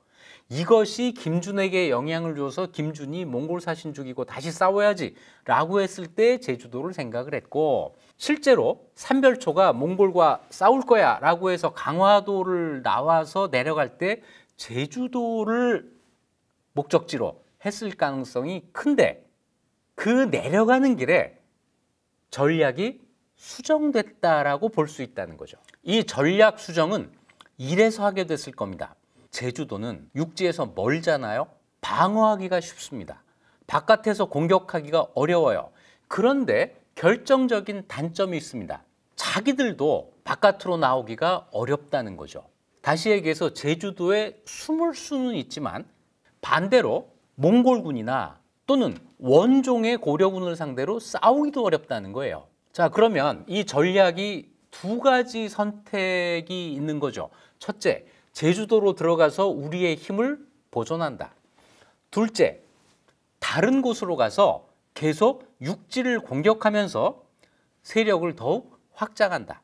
이것이 김준에게 영향을 줘서 김준이 몽골 사신 죽이고 다시 싸워야지 라고 했을 때 제주도를 생각을 했고, 실제로 삼별초가 몽골과 싸울 거야 라고 해서 강화도를 나와서 내려갈 때 제주도를 목적지로 했을 가능성이 큰데, 그 내려가는 길에 전략이 수정됐다라고 볼 수 있다는 거죠. 이 전략 수정은 이래서 하게 됐을 겁니다. 제주도는 육지에서 멀잖아요. 방어하기가 쉽습니다. 바깥에서 공격하기가 어려워요. 그런데 결정적인 단점이 있습니다. 자기들도 바깥으로 나오기가 어렵다는 거죠. 다시 얘기해서 제주도에 숨을 수는 있지만 반대로 몽골군이나 또는 원종의 고려군을 상대로 싸우기도 어렵다는 거예요. 자, 그러면 이 전략이 두 가지 선택이 있는 거죠. 첫째, 제주도로 들어가서 우리의 힘을 보존한다. 둘째, 다른 곳으로 가서 계속 육지를 공격하면서 세력을 더욱 확장한다.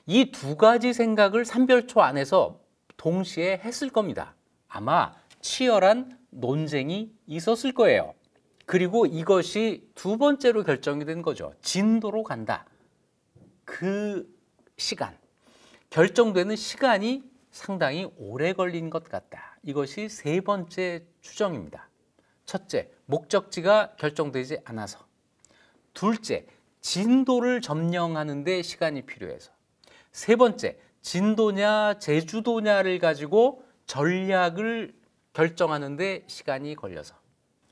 이 두 가지 생각을 삼별초 안에서 동시에 했을 겁니다. 아마 치열한 논쟁이 있었을 거예요. 그리고 이것이 두 번째로 결정이 된 거죠. 진도로 간다. 그 시간, 결정되는 시간이 상당히 오래 걸린 것 같다. 이것이 세 번째 추정입니다. 첫째, 목적지가 결정되지 않아서. 둘째, 진도를 점령하는 데 시간이 필요해서. 세 번째, 진도냐 제주도냐를 가지고 전략을 결정하는 데 시간이 걸려서.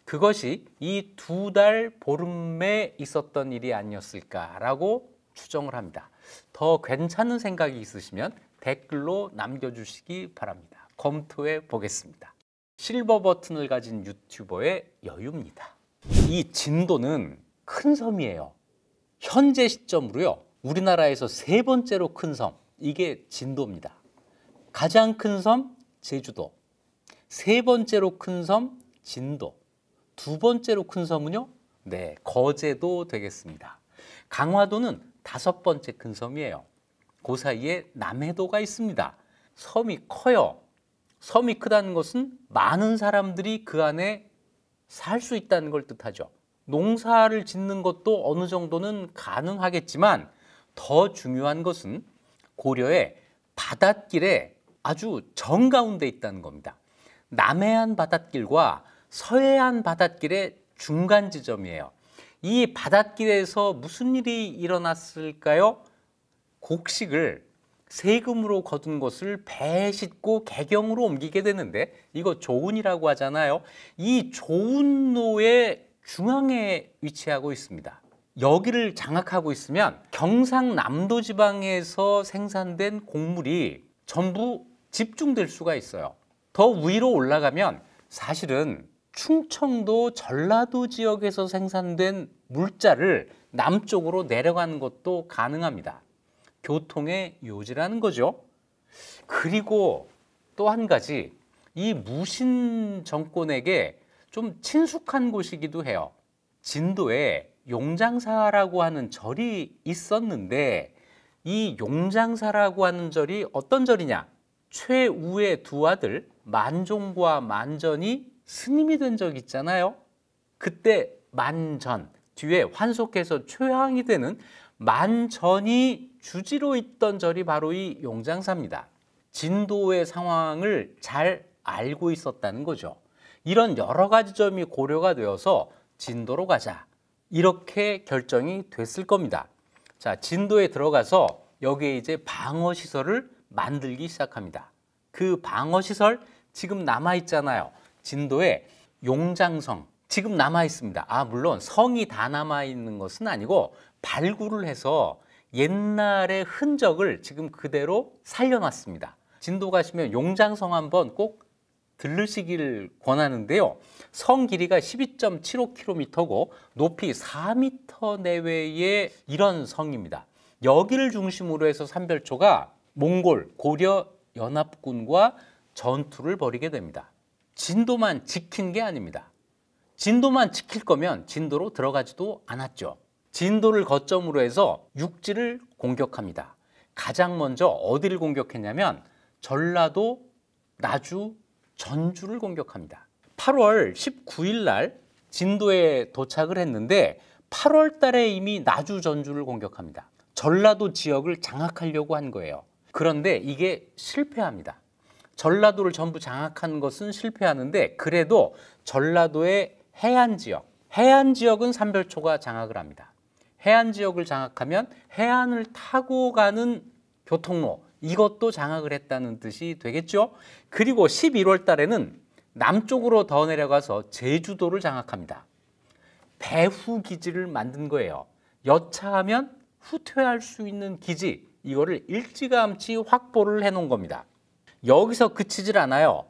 그것이 이 두 달 보름에 있었던 일이 아니었을까라고 추정을 합니다. 더 괜찮은 생각이 있으시면 댓글로 남겨주시기 바랍니다. 검토해 보겠습니다. 실버 버튼을 가진 유튜버의 여유입니다. 이 진도는 큰 섬이에요. 현재 시점으로요, 우리나라에서 세 번째로 큰 섬, 이게 진도입니다. 가장 큰 섬 제주도, 세 번째로 큰 섬 진도, 두 번째로 큰 섬은요, 네, 거제도 되겠습니다. 강화도는 다섯 번째 큰 섬이에요. 그 사이에 남해도가 있습니다. 섬이 커요. 섬이 크다는 것은 많은 사람들이 그 안에 살 수 있다는 걸 뜻하죠. 농사를 짓는 것도 어느 정도는 가능하겠지만 더 중요한 것은 고려의 바닷길에 아주 정가운데 있다는 겁니다. 남해안 바닷길과 서해안 바닷길의 중간 지점이에요. 이 바닷길에서 무슨 일이 일어났을까요? 곡식을 세금으로 거둔 것을 배에 싣고 개경으로 옮기게 되는데, 이거 조운이라고 하잖아요. 이 조운로의 중앙에 위치하고 있습니다. 여기를 장악하고 있으면 경상남도 지방에서 생산된 곡물이 전부 집중될 수가 있어요. 더 위로 올라가면 사실은 충청도, 전라도 지역에서 생산된 물자를 남쪽으로 내려가는 것도 가능합니다. 교통의 요지라는 거죠. 그리고 또 한 가지, 이 무신 정권에게 좀 친숙한 곳이기도 해요. 진도에 용장사라고 하는 절이 있었는데, 이 용장사라고 하는 절이 어떤 절이냐? 최우의 두 아들 만종과 만전이 스님이 된 적 있잖아요. 그때 만전, 뒤에 환속해서 최황이 되는 만전이 주지로 있던 절이 바로 이 용장사입니다. 진도의 상황을 잘 알고 있었다는 거죠. 이런 여러 가지 점이 고려가 되어서 진도로 가자, 이렇게 결정이 됐을 겁니다. 자, 진도에 들어가서 여기에 이제 방어시설을 만들기 시작합니다. 그 방어시설 지금 남아있잖아요. 진도에 용장성 지금 남아있습니다. 물론 성이 다 남아있는 것은 아니고 발굴을 해서 옛날의 흔적을 지금 그대로 살려놨습니다. 진도 가시면 용장성 한번 꼭 들르시길 권하는데요. 성 길이가 12.75km고 높이 4m 내외의 이런 성입니다. 여기를 중심으로 해서 삼별초가 몽골, 고려 연합군과 전투를 벌이게 됩니다. 진도만 지킨 게 아닙니다. 진도만 지킬 거면 진도로 들어가지도 않았죠. 진도를 거점으로 해서 육지를 공격합니다. 가장 먼저 어디를 공격했냐면 전라도, 나주, 전주를 공격합니다. 8월 19일 날 진도에 도착을 했는데 8월 달에 이미 나주, 전주를 공격합니다. 전라도 지역을 장악하려고 한 거예요. 그런데 이게 실패합니다. 전라도를 전부 장악한 것은 실패하는데 그래도 전라도의 해안 지역은 삼별초가 장악을 합니다. 해안 지역을 장악하면 해안을 타고 가는 교통로, 이것도 장악을 했다는 뜻이 되겠죠. 그리고 11월 달에는 남쪽으로 더 내려가서 제주도를 장악합니다. 배후 기지를 만든 거예요. 여차하면 후퇴할 수 있는 기지, 이거를 일찌감치 확보를 해놓은 겁니다. 여기서 그치질 않아요.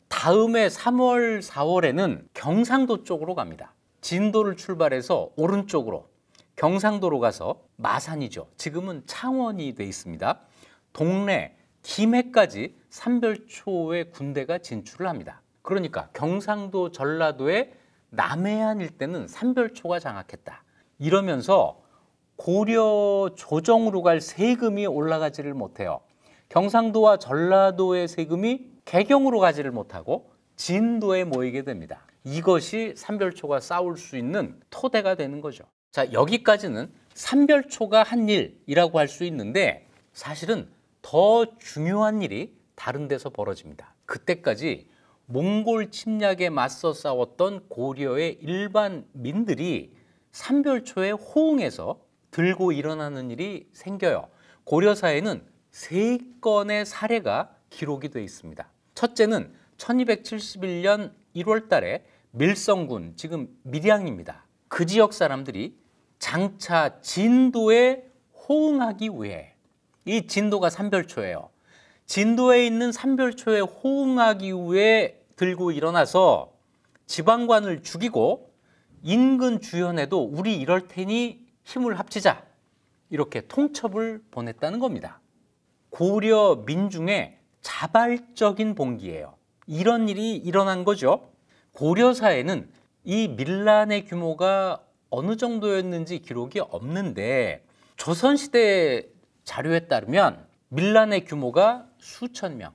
다음해 3월, 4월에는 경상도 쪽으로 갑니다. 진도를 출발해서 오른쪽으로 경상도로 가서 마산이죠. 지금은 창원이 돼 있습니다. 동래, 김해까지 삼별초의 군대가 진출을 합니다. 그러니까 경상도, 전라도의 남해안 일대는 삼별초가 장악했다. 이러면서 고려 조정으로 갈 세금이 올라가지를 못해요. 경상도와 전라도의 세금이 개경으로 가지를 못하고 진도에 모이게 됩니다. 이것이 삼별초가 싸울 수 있는 토대가 되는 거죠. 자, 여기까지는 삼별초가 한 일이라고 할 수 있는데 사실은 더 중요한 일이 다른 데서 벌어집니다. 그때까지 몽골 침략에 맞서 싸웠던 고려의 일반 민들이 삼별초에 호응해서 들고 일어나는 일이 생겨요. 고려사에는 3건의 사례가 기록이 되어 있습니다. 첫째는 1271년 1월 달에 밀성군, 지금 밀양입니다. 그 지역 사람들이 장차 진도에 호응하기 위해, 이 진도가 삼별초예요. 진도에 있는 삼별초에 호응하기 위해 들고 일어나서 지방관을 죽이고 인근 주현에도 우리 이럴 테니 힘을 합치자, 이렇게 통첩을 보냈다는 겁니다. 고려 민중의 자발적인 봉기예요. 이런 일이 일어난 거죠. 고려사에는 이 밀란의 규모가 어느 정도였는지 기록이 없는데 조선시대 자료에 따르면 밀란의 규모가 수천 명,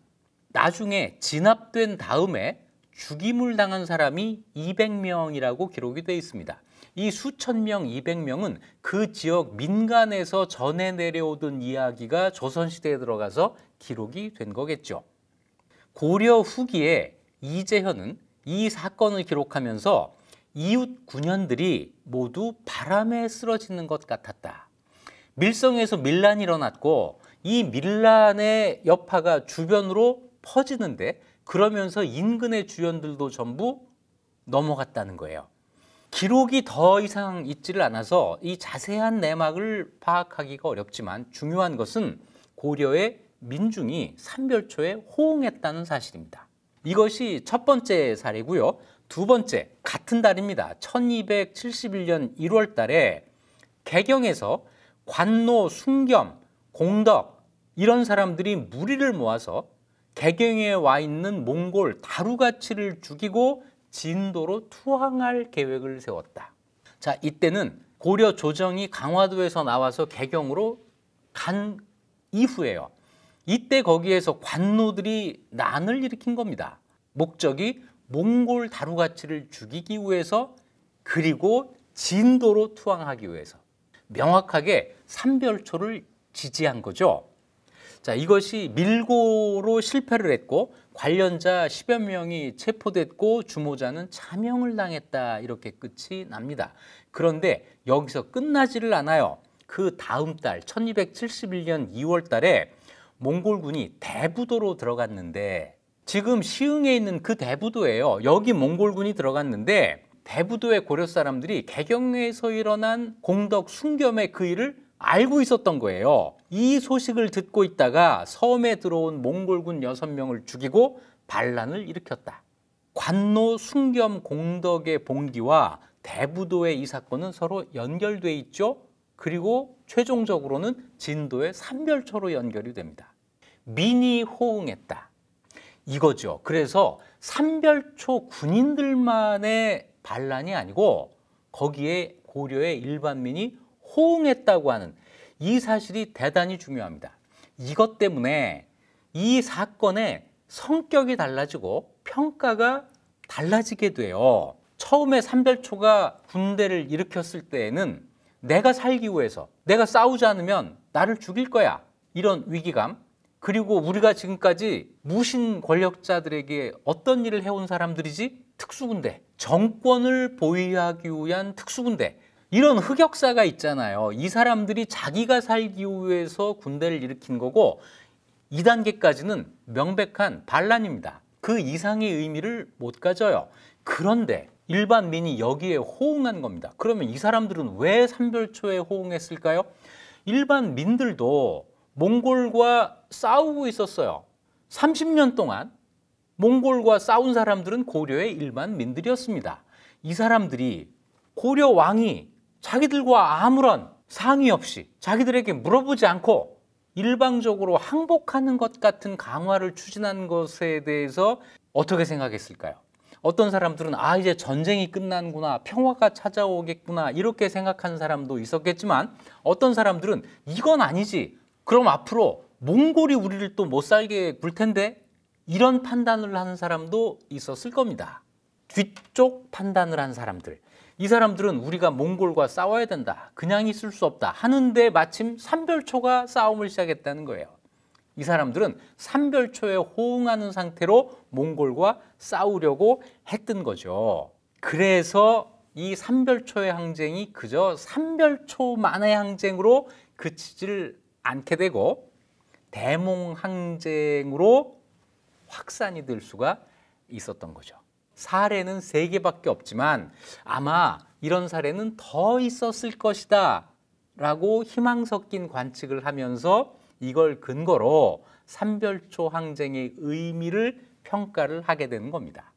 나중에 진압된 다음에 죽임을 당한 사람이 200명이라고 기록이 되어 있습니다. 이 수천 명, 200명은 그 지역 민간에서 전해 내려오던 이야기가 조선시대에 들어가서 기록이 된 거겠죠. 고려 후기에 이재현은 이 사건을 기록하면서 이웃 군현들이 모두 바람에 쓰러지는 것 같았다. 밀성에서 밀란이 일어났고 이 밀란의 여파가 주변으로 퍼지는데 그러면서 인근의 주현들도 전부 넘어갔다는 거예요. 기록이 더 이상 있지를 않아서 이 자세한 내막을 파악하기가 어렵지만 중요한 것은 고려의 민중이 삼별초에 호응했다는 사실입니다. 이것이 첫 번째 사례고요. 두 번째, 같은 달입니다. 1271년 1월 달에 개경에서 관노, 순겸, 공덕 이런 사람들이 무리를 모아서 개경에 와 있는 몽골 다루가치를 죽이고 진도로 투항할 계획을 세웠다. 자, 이때는 고려 조정이 강화도에서 나와서 개경으로 간 이후에요. 이때 거기에서 관노들이 난을 일으킨 겁니다. 목적이 몽골 다루가치를 죽이기 위해서, 그리고 진도로 투항하기 위해서 명확하게 삼별초를 지지한 거죠. 자, 이것이 밀고로 실패를 했고 관련자 10여 명이 체포됐고 주모자는 차명을 당했다, 이렇게 끝이 납니다. 그런데 여기서 끝나지를 않아요. 그 다음 달 1271년 2월 달에 몽골군이 대부도로 들어갔는데, 지금 시흥에 있는 그 대부도예요. 여기 몽골군이 들어갔는데 대부도의 고려 사람들이 개경에서 일어난 공덕, 순겸의 그 일을 알고 있었던 거예요. 이 소식을 듣고 있다가 섬에 들어온 몽골군 6명을 죽이고 반란을 일으켰다. 관노, 순겸, 공덕의 봉기와 대부도의 이 사건은 서로 연결돼 있죠. 그리고 최종적으로는 진도의 삼별초로 연결이 됩니다. 민이 호응했다, 이거죠. 그래서 삼별초 군인들만의 반란이 아니고 거기에 고려의 일반민이 호응했다고 하는 이 사실이 대단히 중요합니다. 이것 때문에 이 사건의 성격이 달라지고 평가가 달라지게 돼요. 처음에 삼별초가 군대를 일으켰을 때에는 내가 살기 위해서 내가 싸우지 않으면 나를 죽일 거야, 이런 위기감, 그리고 우리가 지금까지 무신 권력자들에게 어떤 일을 해온 사람들이지? 특수군대, 정권을 보위하기 위한 특수군대, 이런 흑역사가 있잖아요. 이 사람들이 자기가 살기 위해서 군대를 일으킨 거고 2단계까지는 명백한 반란입니다. 그 이상의 의미를 못 가져요. 그런데 일반민이 여기에 호응한 겁니다. 그러면 이 사람들은 왜 삼별초에 호응했을까요? 일반민들도 몽골과 싸우고 있었어요. 30년 동안 몽골과 싸운 사람들은 고려의 일반민들이었습니다. 이 사람들이 고려 왕이 자기들과 아무런 상의 없이 자기들에게 물어보지 않고 일방적으로 항복하는 것 같은 강화를 추진한 것에 대해서 어떻게 생각했을까요? 어떤 사람들은 이제 전쟁이 끝나는구나, 평화가 찾아오겠구나, 이렇게 생각하는 사람도 있었겠지만 어떤 사람들은 이건 아니지, 그럼 앞으로 몽골이 우리를 또 못 살게 굴 텐데, 이런 판단을 하는 사람도 있었을 겁니다. 뒤쪽 판단을 한 사람들, 이 사람들은 우리가 몽골과 싸워야 된다, 그냥 있을 수 없다 하는데 마침 삼별초가 싸움을 시작했다는 거예요. 이 사람들은 삼별초에 호응하는 상태로 몽골과 싸우려고 했던 거죠. 그래서 이 삼별초의 항쟁이 그저 삼별초만의 항쟁으로 그치질 않게 되고 대몽항쟁으로 확산이 될 수가 있었던 거죠. 사례는 3개밖에 없지만 아마 이런 사례는 더 있었을 것이다 라고 희망 섞인 관측을 하면서 이걸 근거로 삼별초 항쟁의 의미를 평가를 하게 되는 겁니다.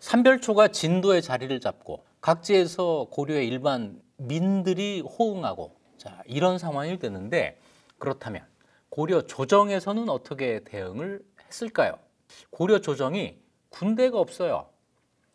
삼별초가 진도의 자리를 잡고 각지에서 고려의 일반 민들이 호응하고, 자, 이런 상황이 되는데, 그렇다면 고려 조정에서는 어떻게 대응을 했을까요? 고려 조정이 군대가 없어요.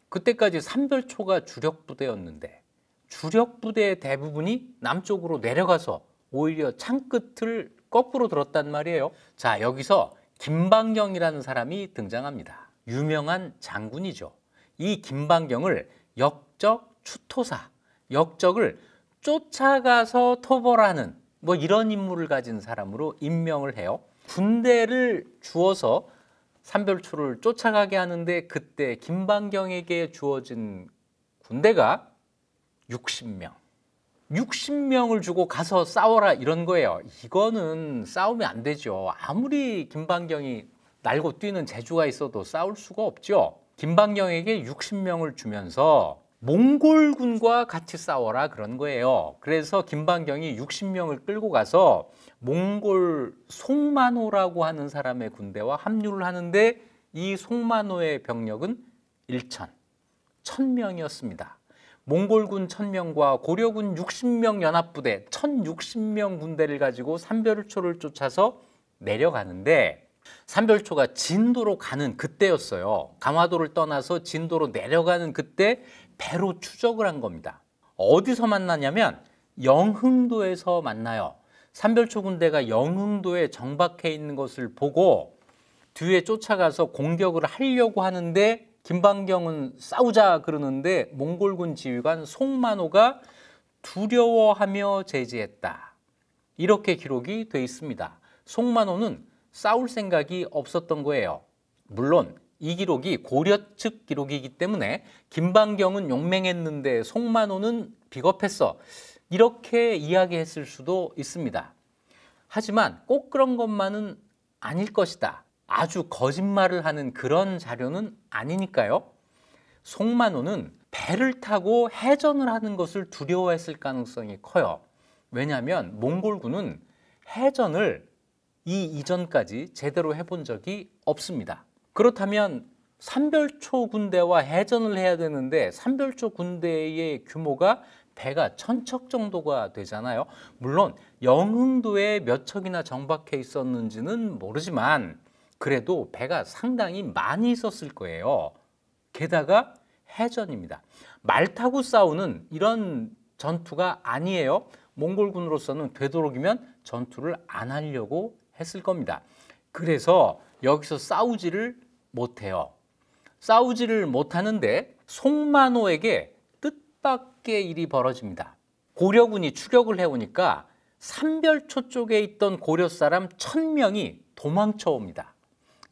그때까지 삼별초가 주력 부대였는데 주력 부대의 대부분이 남쪽으로 내려가서 오히려 창끝을 거꾸로 들었단 말이에요. 자, 여기서 김방경이라는 사람이 등장합니다. 유명한 장군이죠. 이 김방경을 역적 추토사, 역적을 쫓아가서 토벌하는 이런 임무를 가진 사람으로 임명을 해요. 군대를 주어서 삼별초를 쫓아가게 하는데 그때 김방경에게 주어진 군대가 60명. 60명을 주고 가서 싸워라, 이런 거예요. 이거는 싸우면 안 되죠. 아무리 김방경이 날고 뛰는 재주가 있어도 싸울 수가 없죠. 김방경에게 60명을 주면서 몽골군과 같이 싸워라, 그런 거예요. 그래서 김방경이 60명을 끌고 가서 몽골 송만호라고 하는 사람의 군대와 합류를 하는데 이 송만호의 병력은 1000명이었습니다. 몽골군 1000명과 고려군 60명 연합부대 1060명 군대를 가지고 삼별초를 쫓아서 내려가는데, 삼별초가 진도로 가는 그때였어요. 강화도를 떠나서 진도로 내려가는 그때 배로 추적을 한 겁니다. 어디서 만나냐면 영흥도에서 만나요. 삼별초 군대가 영흥도에 정박해 있는 것을 보고 뒤에 쫓아가서 공격을 하려고 하는데 김방경은 싸우자 그러는데 몽골군 지휘관 송만호가 두려워하며 제지했다, 이렇게 기록이 돼 있습니다. 송만호는 싸울 생각이 없었던 거예요. 물론 이 기록이 고려 측 기록이기 때문에 김방경은 용맹했는데 송만호는 비겁했어, 이렇게 이야기했을 수도 있습니다. 하지만 꼭 그런 것만은 아닐 것이다. 아주 거짓말을 하는 그런 자료는 아니니까요. 송만호는 배를 타고 해전을 하는 것을 두려워했을 가능성이 커요. 왜냐하면 몽골군은 해전을 이 이전까지 제대로 해본 적이 없습니다. 그렇다면 삼별초 군대와 해전을 해야 되는데 삼별초 군대의 규모가 배가 1000척 정도가 되잖아요. 물론 영흥도에 몇 척이나 정박해 있었는지는 모르지만 그래도 배가 상당히 많이 있었을 거예요. 게다가 패전입니다. 말 타고 싸우는 이런 전투가 아니에요. 몽골군으로서는 되도록이면 전투를 안 하려고 했을 겁니다. 그래서 여기서 싸우지를 못해요. 싸우지를 못하는데 송만호에게 뜻밖의 일이 벌어집니다. 고려군이 추격을 해오니까 삼별초 쪽에 있던 고려 사람 1000명이 도망쳐 옵니다.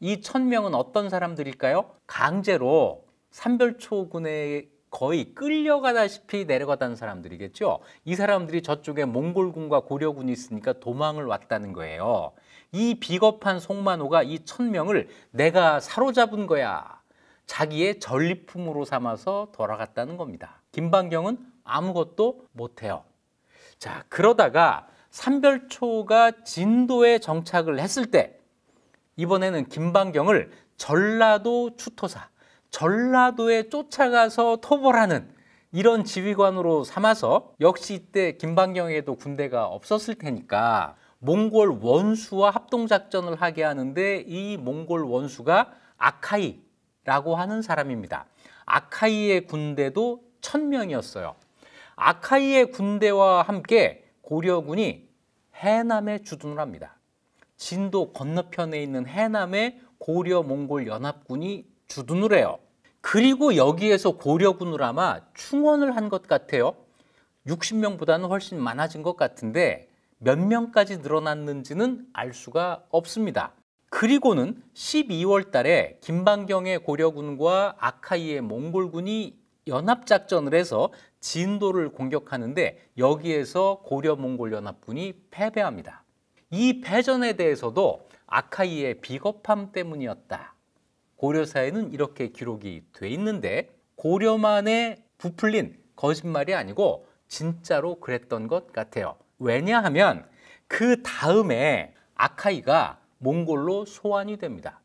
이 1000명은 어떤 사람들일까요? 강제로 삼별초군에 거의 끌려가다시피 내려가다는 사람들이겠죠. 이 사람들이 저쪽에 몽골군과 고려군이 있으니까 도망을 왔다는 거예요. 이 비겁한 송만호가 이 1000명을 내가 사로잡은 거야, 자기의 전리품으로 삼아서 돌아갔다는 겁니다. 김반경은 아무것도 못해요. 자, 그러다가 삼별초가 진도에 정착을 했을 때 이번에는 김반경을 전라도 추토사, 전라도에 쫓아가서 토벌하는 이런 지휘관으로 삼아서, 역시 이때 김반경에도 군대가 없었을 테니까 몽골 원수와 합동작전을 하게 하는데, 이 몽골 원수가 아카이라고 하는 사람입니다. 아카이의 군대도 1000명이었어요. 아카이의 군대와 함께 고려군이 해남에 주둔을 합니다. 진도 건너편에 있는 해남에 고려 몽골 연합군이 주둔을 해요. 그리고 여기에서 고려군을 아마 충원을 한 것 같아요. 60명보다는 훨씬 많아진 것 같은데 몇 명까지 늘어났는지는 알 수가 없습니다. 그리고는 12월 달에 김반경의 고려군과 아카이의 몽골군이 연합작전을 해서 진도를 공격하는데, 여기에서 고려 몽골 연합군이 패배합니다. 이 패전에 대해서도 아카이의 비겁함 때문이었다, 고려사에는 이렇게 기록이 돼 있는데, 고려만의 부풀린 거짓말이 아니고 진짜로 그랬던 것 같아요. 왜냐하면 그 다음에 아카이가 몽골로 소환이 됩니다.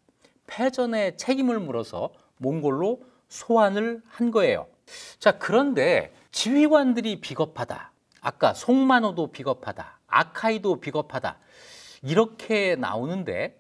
패전의 책임을 물어서 몽골로 소환을 한 거예요. 자, 그런데 지휘관들이 비겁하다, 아까 송만호도 비겁하다, 아카이도 비겁하다, 이렇게 나오는데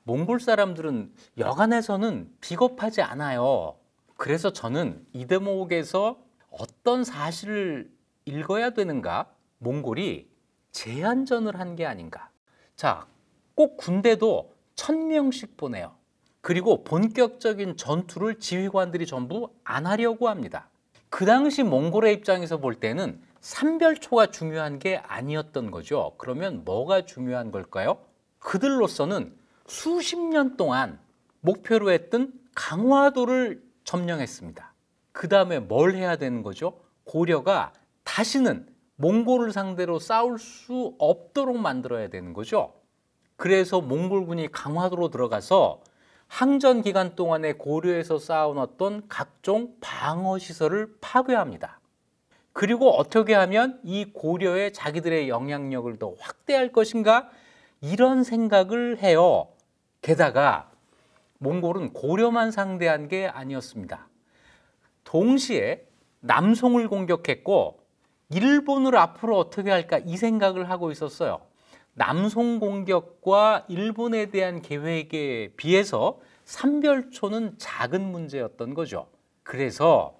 몽골 사람들은 여간해서는 비겁하지 않아요. 그래서 저는 이 대목에서 어떤 사실을 읽어야 되는가? 몽골이 제한전을 한 게 아닌가? 자, 꼭 군대도 1000명씩 보내요. 그리고 본격적인 전투를 지휘관들이 전부 안 하려고 합니다. 그 당시 몽골의 입장에서 볼 때는 삼별초가 중요한 게 아니었던 거죠. 그러면 뭐가 중요한 걸까요? 그들로서는 수십 년 동안 목표로 했던 강화도를 점령했습니다. 그 다음에 뭘 해야 되는 거죠? 고려가 다시는 몽골을 상대로 싸울 수 없도록 만들어야 되는 거죠. 그래서 몽골군이 강화도로 들어가서 항전 기간 동안에 고려에서 쌓아놨던 각종 방어시설을 파괴합니다. 그리고 어떻게 하면 이 고려에 자기들의 영향력을 더 확대할 것인가? 이런 생각을 해요. 게다가 몽골은 고려만 상대한 게 아니었습니다. 동시에 남송을 공격했고 일본을 앞으로 어떻게 할까, 이 생각을 하고 있었어요. 남송 공격과 일본에 대한 계획에 비해서 삼별초는 작은 문제였던 거죠. 그래서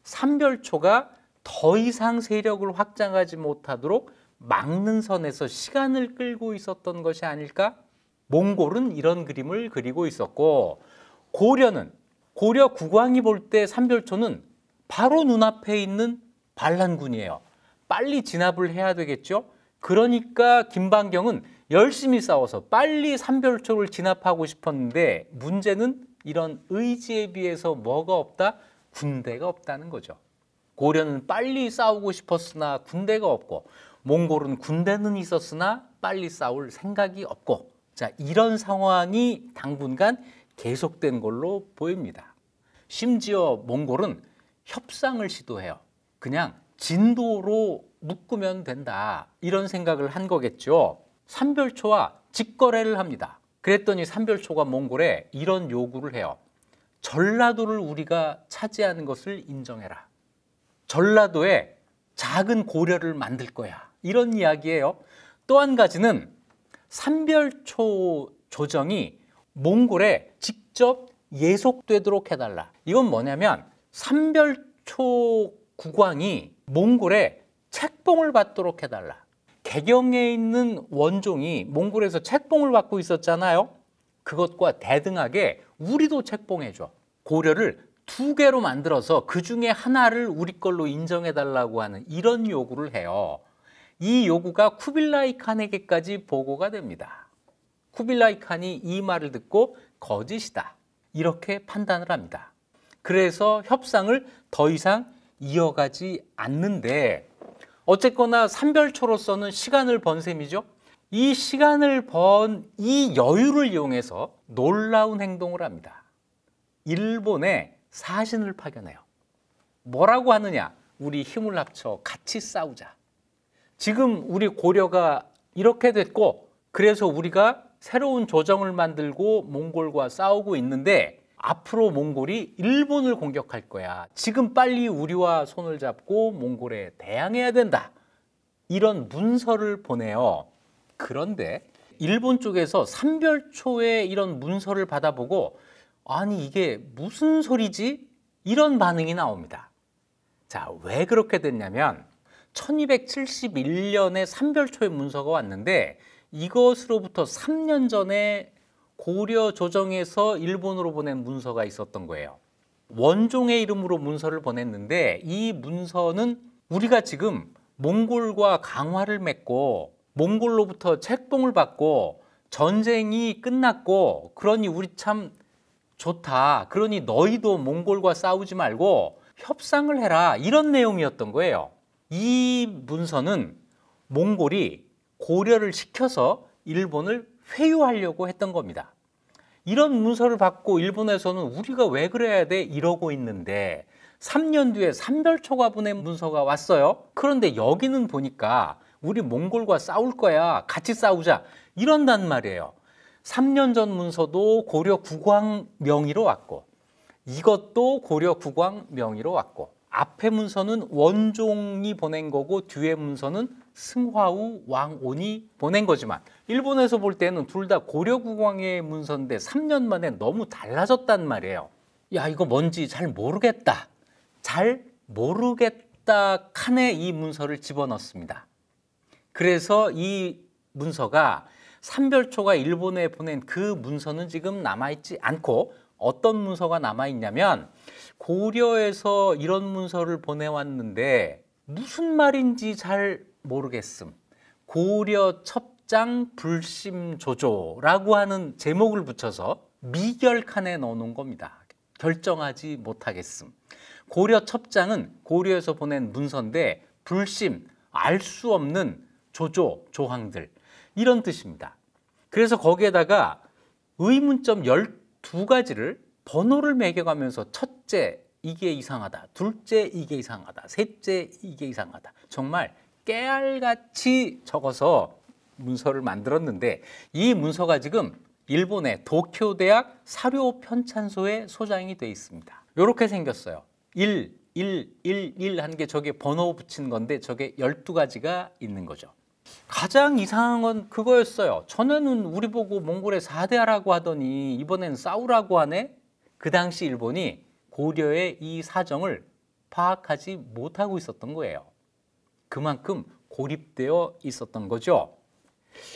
삼별초가 더 이상 세력을 확장하지 못하도록 막는 선에서 시간을 끌고 있었던 것이 아닐까? 몽골은 이런 그림을 그리고 있었고, 고려는, 고려 국왕이 볼 때 삼별초는 바로 눈앞에 있는 반란군이에요. 빨리 진압을 해야 되겠죠? 그러니까 김반경은 열심히 싸워서 빨리 삼별초를 진압하고 싶었는데, 문제는 이런 의지에 비해서 뭐가 없다? 군대가 없다는 거죠. 고려는 빨리 싸우고 싶었으나 군대가 없고, 몽골은 군대는 있었으나 빨리 싸울 생각이 없고, 자, 이런 상황이 당분간 계속된 걸로 보입니다. 심지어 몽골은 협상을 시도해요. 그냥 진도로 묶으면 된다, 이런 생각을 한 거겠죠. 삼별초와 직거래를 합니다. 그랬더니 삼별초가 몽골에 이런 요구를 해요. 전라도를 우리가 차지하는 것을 인정해라. 전라도에 작은 고려를 만들 거야, 이런 이야기예요. 또 한 가지는 삼별초 조정이 몽골에 직접 예속되도록 해달라. 이건 뭐냐면 삼별초 국왕이 몽골에 책봉을 받도록 해달라. 개경에 있는 원종이 몽골에서 책봉을 받고 있었잖아요. 그것과 대등하게 우리도 책봉해줘. 고려를 2개로 만들어서 그 중에 하나를 우리 걸로 인정해달라고 하는 이런 요구를 해요. 이 요구가 쿠빌라이 칸에게까지 보고가 됩니다. 쿠빌라이 칸이 이 말을 듣고 거짓이다, 이렇게 판단을 합니다. 그래서 협상을 더 이상 이어가지 않는데, 어쨌거나 삼별초로서는 시간을 번 셈이죠. 이 시간을 번 이 여유를 이용해서 놀라운 행동을 합니다. 일본에 사신을 파견해요. 뭐라고 하느냐? 우리 힘을 합쳐 같이 싸우자. 지금 우리 고려가 이렇게 됐고, 그래서 우리가 새로운 조정을 만들고 몽골과 싸우고 있는데 앞으로 몽골이 일본을 공격할 거야. 지금 빨리 우리와 손을 잡고 몽골에 대항해야 된다. 이런 문서를 보내요. 그런데 일본 쪽에서 삼별초의 이런 문서를 받아보고, 아니 이게 무슨 소리지? 이런 반응이 나옵니다. 자, 왜 그렇게 됐냐면 1271년에 삼별초의 문서가 왔는데, 이것으로부터 3년 전에 고려 조정에서 일본으로 보낸 문서가 있었던 거예요. 원종의 이름으로 문서를 보냈는데, 이 문서는 우리가 지금 몽골과 강화를 맺고 몽골로부터 책봉을 받고 전쟁이 끝났고, 그러니 우리 참 좋다. 그러니 너희도 몽골과 싸우지 말고 협상을 해라. 이런 내용이었던 거예요. 이 문서는 몽골이 고려를 시켜서 일본을 회유하려고 했던 겁니다. 이런 문서를 받고 일본에서는 우리가 왜 그래야 돼? 이러고 있는데 3년 뒤에 삼별초가 보낸 문서가 왔어요. 그런데 여기는 보니까 우리 몽골과 싸울 거야. 같이 싸우자. 이런단 말이에요. 3년 전 문서도 고려 국왕 명의로 왔고, 이것도 고려 국왕 명의로 왔고, 앞에 문서는 원종이 보낸 거고 뒤에 문서는 승화우 왕온이 보낸 거지만, 일본에서 볼 때는 둘 다 고려 국왕의 문서인데 3년 만에 너무 달라졌단 말이에요. 야, 이거 뭔지 잘 모르겠다. 잘 모르겠다 칸에 이 문서를 집어넣습니다. 그래서 이 문서가, 삼별초가 일본에 보낸 그 문서는 지금 남아있지 않고, 어떤 문서가 남아있냐면, 고려에서 이런 문서를 보내왔는데 무슨 말인지 잘 모르겠음, 고려 첩장 불심조조라고 하는 제목을 붙여서 미결칸에 넣어놓은 겁니다. 결정하지 못하겠음. 고려 첩장은 고려에서 보낸 문서인데, 불심, 알 수 없는 조조, 조항들, 이런 뜻입니다. 그래서 거기에다가 의문점 12가지를 번호를 매겨가면서, 첫째 이게 이상하다, 둘째 이게 이상하다, 셋째 이게 이상하다, 정말 깨알같이 적어서 문서를 만들었는데, 이 문서가 지금 일본의 도쿄 대학 사료 편찬소에 소장이 돼 있습니다. 이렇게 생겼어요. 1, 1, 1, 1 한 게 저게 번호 붙인 건데, 저게 12가지가 있는 거죠. 가장 이상한 건 그거였어요. 전에는 우리 보고 몽골에 4대하라고 하더니 이번엔 싸우라고 하네? 그 당시 일본이 고려의 이 사정을 파악하지 못하고 있었던 거예요. 그만큼 고립되어 있었던 거죠.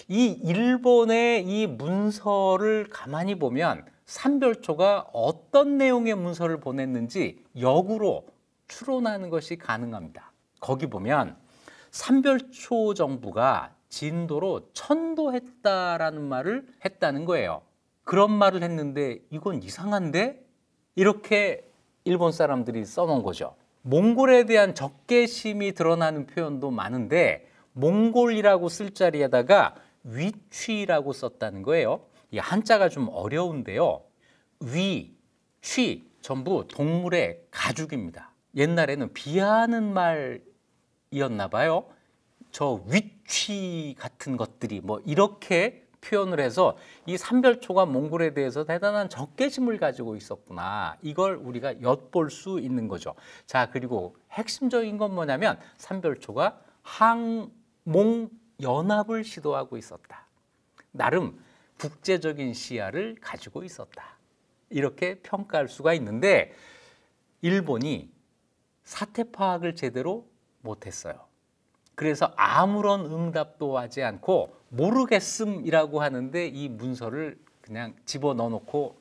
이 일본의 이 문서를 가만히 보면 삼별초가 어떤 내용의 문서를 보냈는지 역으로 추론하는 것이 가능합니다. 거기 보면 삼별초 정부가 진도로 천도했다라는 말을 했다는 거예요. 그런 말을 했는데 이건 이상한데? 이렇게 일본 사람들이 써놓은 거죠. 몽골에 대한 적개심이 드러나는 표현도 많은데, 몽골이라고 쓸 자리에다가 위취라고 썼다는 거예요. 이 한자가 좀 어려운데요. 위, 취 전부 동물의 가죽입니다. 옛날에는 비하하는 말이었나 봐요. 저 위취 같은 것들이 뭐 이렇게 표현을 해서 이 삼별초가 몽골에 대해서 대단한 적개심을 가지고 있었구나, 이걸 우리가 엿볼 수 있는 거죠. 자, 그리고 핵심적인 건 뭐냐면 삼별초가 항몽 연합을 시도하고 있었다. 나름 국제적인 시야를 가지고 있었다. 이렇게 평가할 수가 있는데, 일본이 사태 파악을 제대로 못했어요. 그래서 아무런 응답도 하지 않고 모르겠음이라고 하는데 이 문서를 그냥 집어넣어 놓고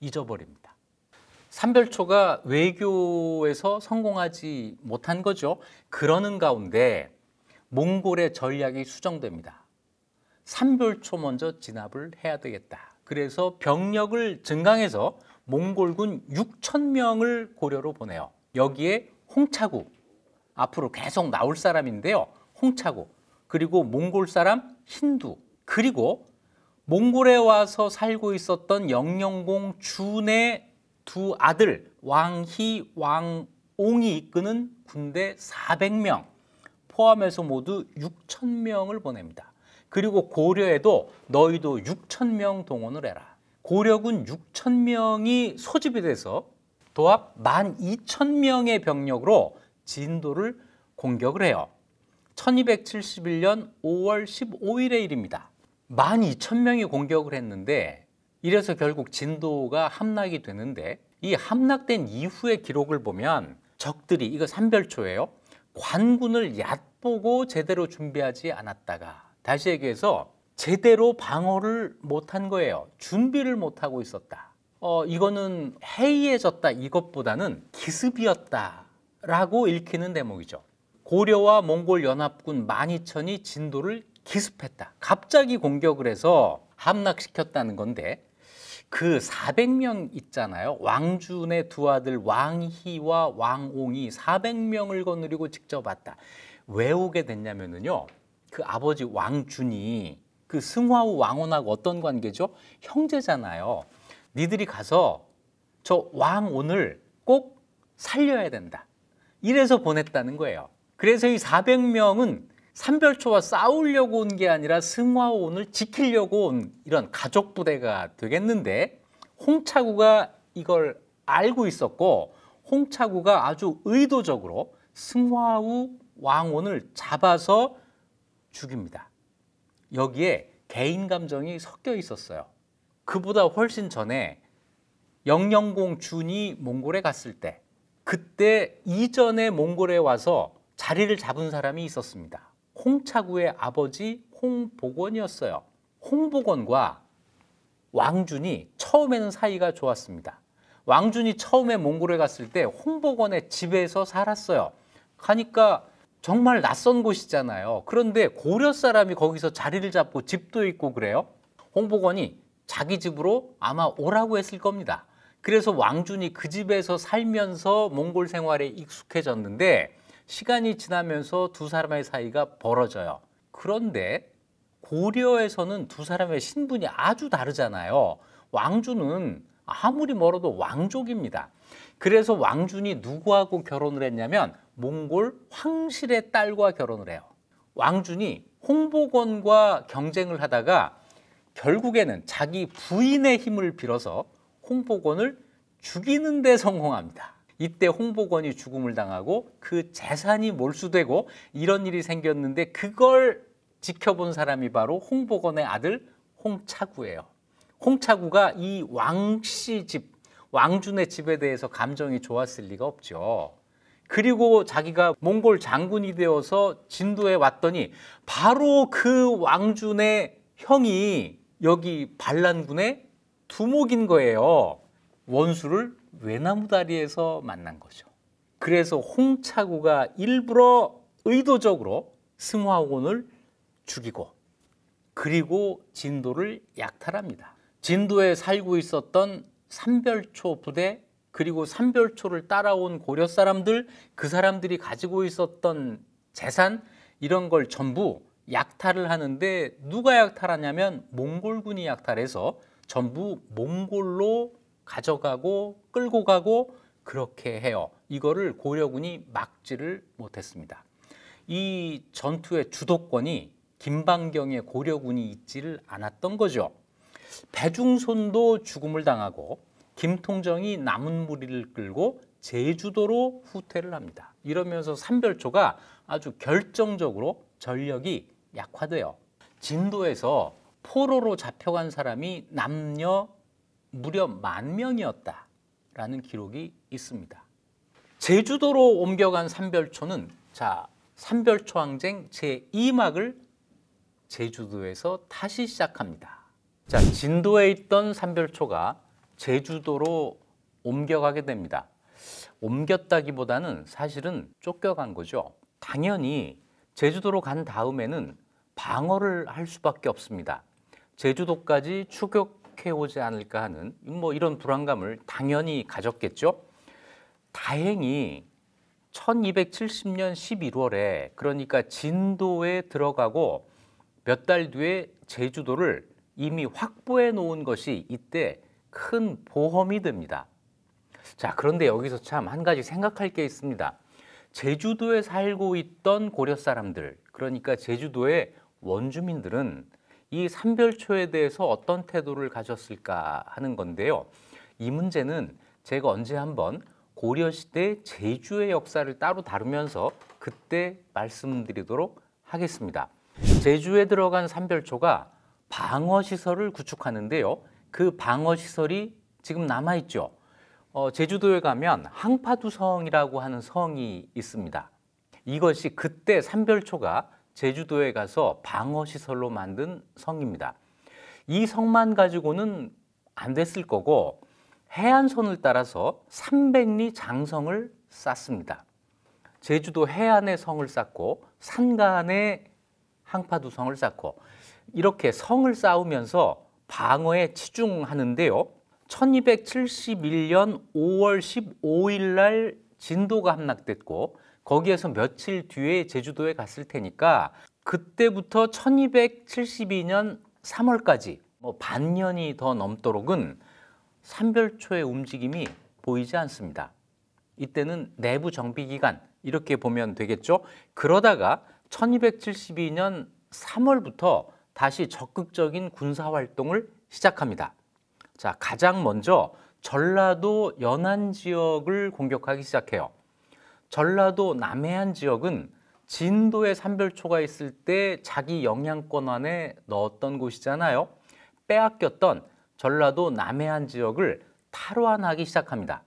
잊어버립니다. 삼별초가 외교에서 성공하지 못한 거죠. 그러는 가운데 몽골의 전략이 수정됩니다. 삼별초 먼저 진압을 해야 되겠다. 그래서 병력을 증강해서 몽골군 6,000명을 고려로 보내요. 여기에 홍차구, 앞으로 계속 나올 사람인데요. 홍차구, 그리고 몽골 사람 힌두, 그리고 몽골에 와서 살고 있었던 영영공 준의 두 아들 왕희, 왕옹이 이끄는 군대 400명 포함해서 모두 6,000명을 보냅니다. 그리고 고려에도 너희도 6,000명 동원을 해라. 고려군 6,000명이 소집이 돼서 도합 12,000명의 병력으로 진도를 공격을 해요. 1271년 5월 15일의 일입니다. 12,000명이 공격을 했는데 이래서 결국 진도가 함락이 되는데 이 함락된 이후의 기록을 보면 적들이, 이거 삼별초예요, 관군을 얕보고 제대로 준비하지 않았다가, 다시 얘기해서 제대로 방어를 못한 거예요. 준비를 못하고 있었다. 이거는 해이해졌다 이것보다는 기습이었다라고 읽히는 대목이죠. 고려와 몽골 연합군 12,000이 진도를 기습했다. 갑자기 공격을 해서 함락시켰다는 건데 그 400명 있잖아요. 왕준의 두 아들 왕희와 왕옹이 400명을 거느리고 직접 왔다. 왜 오게 됐냐면요. 그 아버지 왕준이 그 승화후 왕온하고 어떤 관계죠? 형제잖아요. 니들이 가서 저 왕온을 꼭 살려야 된다. 이래서 보냈다는 거예요. 그래서 이 400명은 삼별초와 싸우려고 온 게 아니라 승화온을 지키려고 온 이런 가족 부대가 되겠는데, 홍차구가 이걸 알고 있었고 홍차구가 아주 의도적으로 승화후 왕온을 잡아서 죽입니다. 여기에 개인 감정이 섞여 있었어요. 그보다 훨씬 전에 영영공 준이 몽골에 갔을 때, 그때 이전에 몽골에 와서 자리를 잡은 사람이 있었습니다. 홍차구의 아버지 홍복원이었어요. 홍복원과 왕준이 처음에는 사이가 좋았습니다. 왕준이 처음에 몽골에 갔을 때 홍복원의 집에서 살았어요. 가니까 정말 낯선 곳이잖아요. 그런데 고려 사람이 거기서 자리를 잡고 집도 있고 그래요. 홍복원이 자기 집으로 아마 오라고 했을 겁니다. 그래서 왕준이 그 집에서 살면서 몽골 생활에 익숙해졌는데 시간이 지나면서 두 사람의 사이가 벌어져요. 그런데 고려에서는 두 사람의 신분이 아주 다르잖아요. 왕준은 아무리 멀어도 왕족입니다. 그래서 왕준이 누구하고 결혼을 했냐면 몽골 황실의 딸과 결혼을 해요. 왕준이 홍복원과 경쟁을 하다가 결국에는 자기 부인의 힘을 빌어서 홍복원을 죽이는 데 성공합니다. 이때 홍복원이 죽음을 당하고 그 재산이 몰수되고 이런 일이 생겼는데 그걸 지켜본 사람이 바로 홍복원의 아들 홍차구예요. 홍차구가 이 왕씨 집, 왕준의 집에 대해서 감정이 좋았을 리가 없죠. 그리고 자기가 몽골 장군이 되어서 진도에 왔더니 바로 그 왕준의 형이 여기 반란군의 두목인 거예요. 원수를 외나무다리에서 만난 거죠. 그래서 홍차구가 일부러 의도적으로 승화원을 죽이고 그리고 진도를 약탈합니다. 진도에 살고 있었던 삼별초 부대, 그리고 삼별초를 따라온 고려 사람들, 그 사람들이 가지고 있었던 재산, 이런 걸 전부 약탈을 하는데 누가 약탈하냐면 몽골군이 약탈해서 전부 몽골로 가져가고 끌고 가고 그렇게 해요. 이거를 고려군이 막지를 못했습니다. 이 전투의 주도권이 김방경의 고려군이 있지를 않았던 거죠. 배중손도 죽음을 당하고 김통정이 남은 무리를 끌고 제주도로 후퇴를 합니다. 이러면서 삼별초가 아주 결정적으로 전력이 약화돼요. 진도에서 포로로 잡혀간 사람이 남녀 무려 10,000명이었다. 라는 기록이 있습니다. 제주도로 옮겨간 삼별초는 삼별초 항쟁 제2막을 제주도에서 다시 시작합니다. 진도에 있던 삼별초가 제주도로 옮겨가게 됩니다. 옮겼다기보다는 사실은 쫓겨간 거죠. 당연히 제주도로 간 다음에는 방어를 할 수밖에 없습니다. 제주도까지 추격해 오지 않을까 하는 이런 불안감을 당연히 가졌겠죠. 다행히 1270년 11월에 그러니까 진도에 들어가고 몇 달 뒤에 제주도를 이미 확보해 놓은 것이 이때 큰 보험이 됩니다. 그런데 여기서 참 한 가지 생각할 게 있습니다. 제주도에 살고 있던 고려 사람들, 그러니까 제주도의 원주민들은 이 삼별초에 대해서 어떤 태도를 가졌을까 하는 건데요. 이 문제는 제가 언제 한번 고려시대 제주의 역사를 따로 다루면서 그때 말씀드리도록 하겠습니다. 제주에 들어간 삼별초가 방어시설을 구축하는데요. 그 방어시설이 지금 남아있죠. 제주도에 가면 항파두성이라고 하는 성이 있습니다. 이것이 그때 삼별초가 제주도에 가서 방어시설로 만든 성입니다. 이 성만 가지고는 안 됐을 거고 해안선을 따라서 300리 장성을 쌓습니다. 제주도 해안에 성을 쌓고 산간에 항파두성을 쌓고 이렇게 성을 쌓으면서 방어에 치중하는데요. 1271년 5월 15일 날 진도가 함락됐고 거기에서 며칠 뒤에 제주도에 갔을 테니까 그때부터 1272년 3월까지 반년이 더 넘도록은 삼별초의 움직임이 보이지 않습니다. 이때는 내부 정비 기간 이렇게 보면 되겠죠. 그러다가 1272년 3월부터 다시 적극적인 군사활동을 시작합니다. 가장 먼저 전라도 연안 지역을 공격하기 시작해요. 전라도 남해안 지역은 진도에 삼별초가 있을 때 자기 영향권 안에 넣었던 곳이잖아요. 빼앗겼던 전라도 남해안 지역을 탈환하기 시작합니다.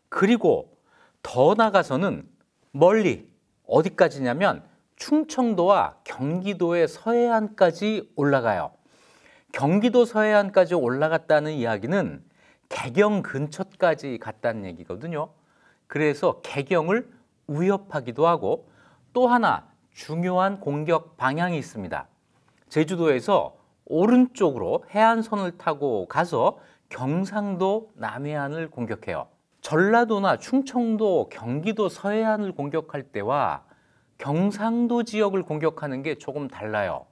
그리고 더 나가서는 멀리 어디까지냐면 충청도와 경기도의 서해안까지 올라가요. 경기도 서해안까지 올라갔다는 이야기는 개경 근처까지 갔다는 얘기거든요. 그래서 개경을 위협하기도 하고 또 하나 중요한 공격 방향이 있습니다. 제주도에서 오른쪽으로 해안선을 타고 가서 경상도 남해안을 공격해요. 전라도나 충청도, 경기도 서해안을 공격할 때와 경상도 지역을 공격하는 게 조금 달라요.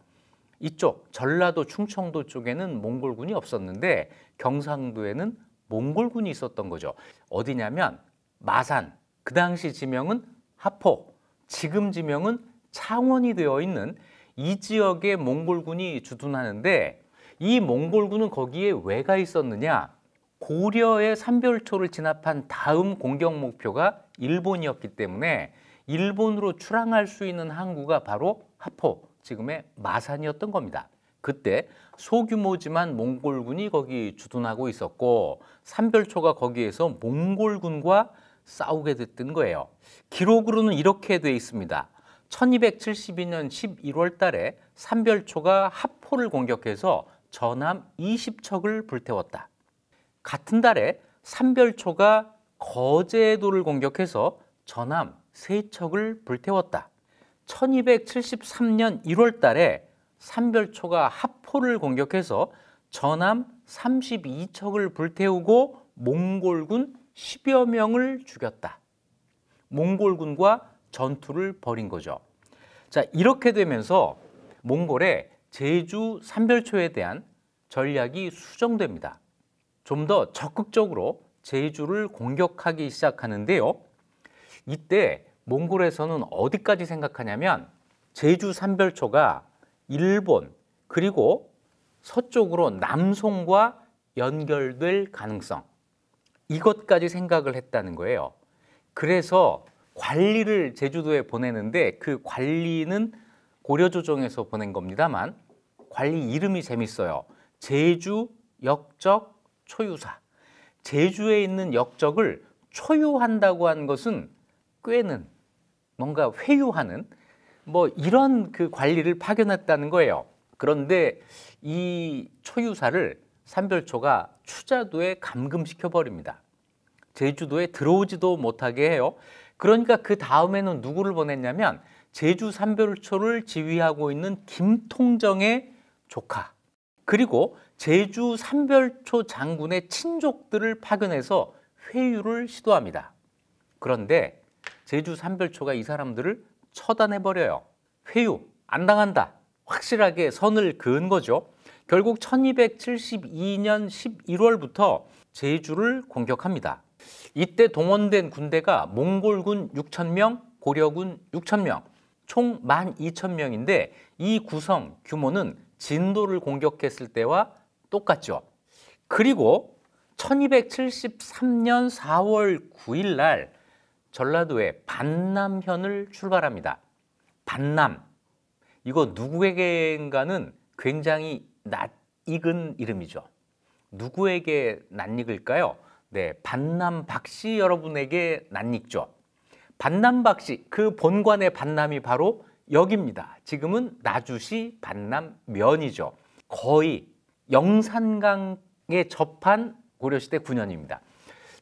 이쪽 전라도, 충청도 쪽에는 몽골군이 없었는데 경상도에는 몽골군이 있었던 거죠. 어디냐면 마산, 그 당시 지명은 하포, 지금 지명은 창원이 되어 있는 이 지역에 몽골군이 주둔하는데 이 몽골군은 거기에 왜 가 있었느냐? 고려의 삼별초를 진압한 다음 공격 목표가 일본이었기 때문에 일본으로 출항할 수 있는 항구가 바로 하포, 지금의 마산이었던 겁니다. 그때 소규모지만 몽골군이 거기 주둔하고 있었고 삼별초가 거기에서 몽골군과 싸우게 됐던 거예요. 기록으로는 이렇게 돼 있습니다. 1272년 11월 달에 삼별초가 하포를 공격해서 전함 20척을 불태웠다. 같은 달에 삼별초가 거제도를 공격해서 전함 3척을 불태웠다. 1273년 1월 달에 삼별초가 하포를 공격해서 전함 32척을 불태우고 몽골군 10여 명을 죽였다. 몽골군과 전투를 벌인 거죠. 이렇게 되면서 몽골의 제주 삼별초에 대한 전략이 수정됩니다. 좀 더 적극적으로 제주를 공격하기 시작하는데요. 이때 몽골에서는 어디까지 생각하냐면 제주 삼별초가 일본 그리고 서쪽으로 남송과 연결될 가능성, 이것까지 생각을 했다는 거예요. 그래서 관리를 제주도에 보내는데 그 관리는 고려조정에서 보낸 겁니다만 관리 이름이 재밌어요. 제주 역적 초유사. 제주에 있는 역적을 초유한다고 하는 것은 꿰는, 뭔가 회유하는 뭐 이런 그 관리를 파견했다는 거예요. 그런데 이 초유사를 삼별초가 추자도에 감금시켜 버립니다. 제주도에 들어오지도 못하게 해요. 그러니까 그 다음에는 누구를 보냈냐면 제주 삼별초를 지휘하고 있는 김통정의 조카, 그리고 제주 삼별초 장군의 친족들을 파견해서 회유를 시도합니다. 그런데 제주 삼별초가 이 사람들을 처단해버려요. 회유 안 당한다, 확실하게 선을 그은 거죠. 결국 1272년 11월부터 제주를 공격합니다. 이때 동원된 군대가 몽골군 6,000명, 고려군 6,000명, 총 12,000명인데 이 구성 규모는 진도를 공격했을 때와 똑같죠. 그리고 1273년 4월 9일 날 전라도의 반남현을 출발합니다. 반남, 이거 누구에게인가는 굉장히 낯익은 이름이죠. 누구에게 낯익을까요? 네, 반남박씨 여러분에게 낯익죠. 반남박씨, 그 본관의 반남이 바로 여기입니다. 지금은 나주시 반남면이죠. 거의 영산강에 접한 고려시대 9년입니다.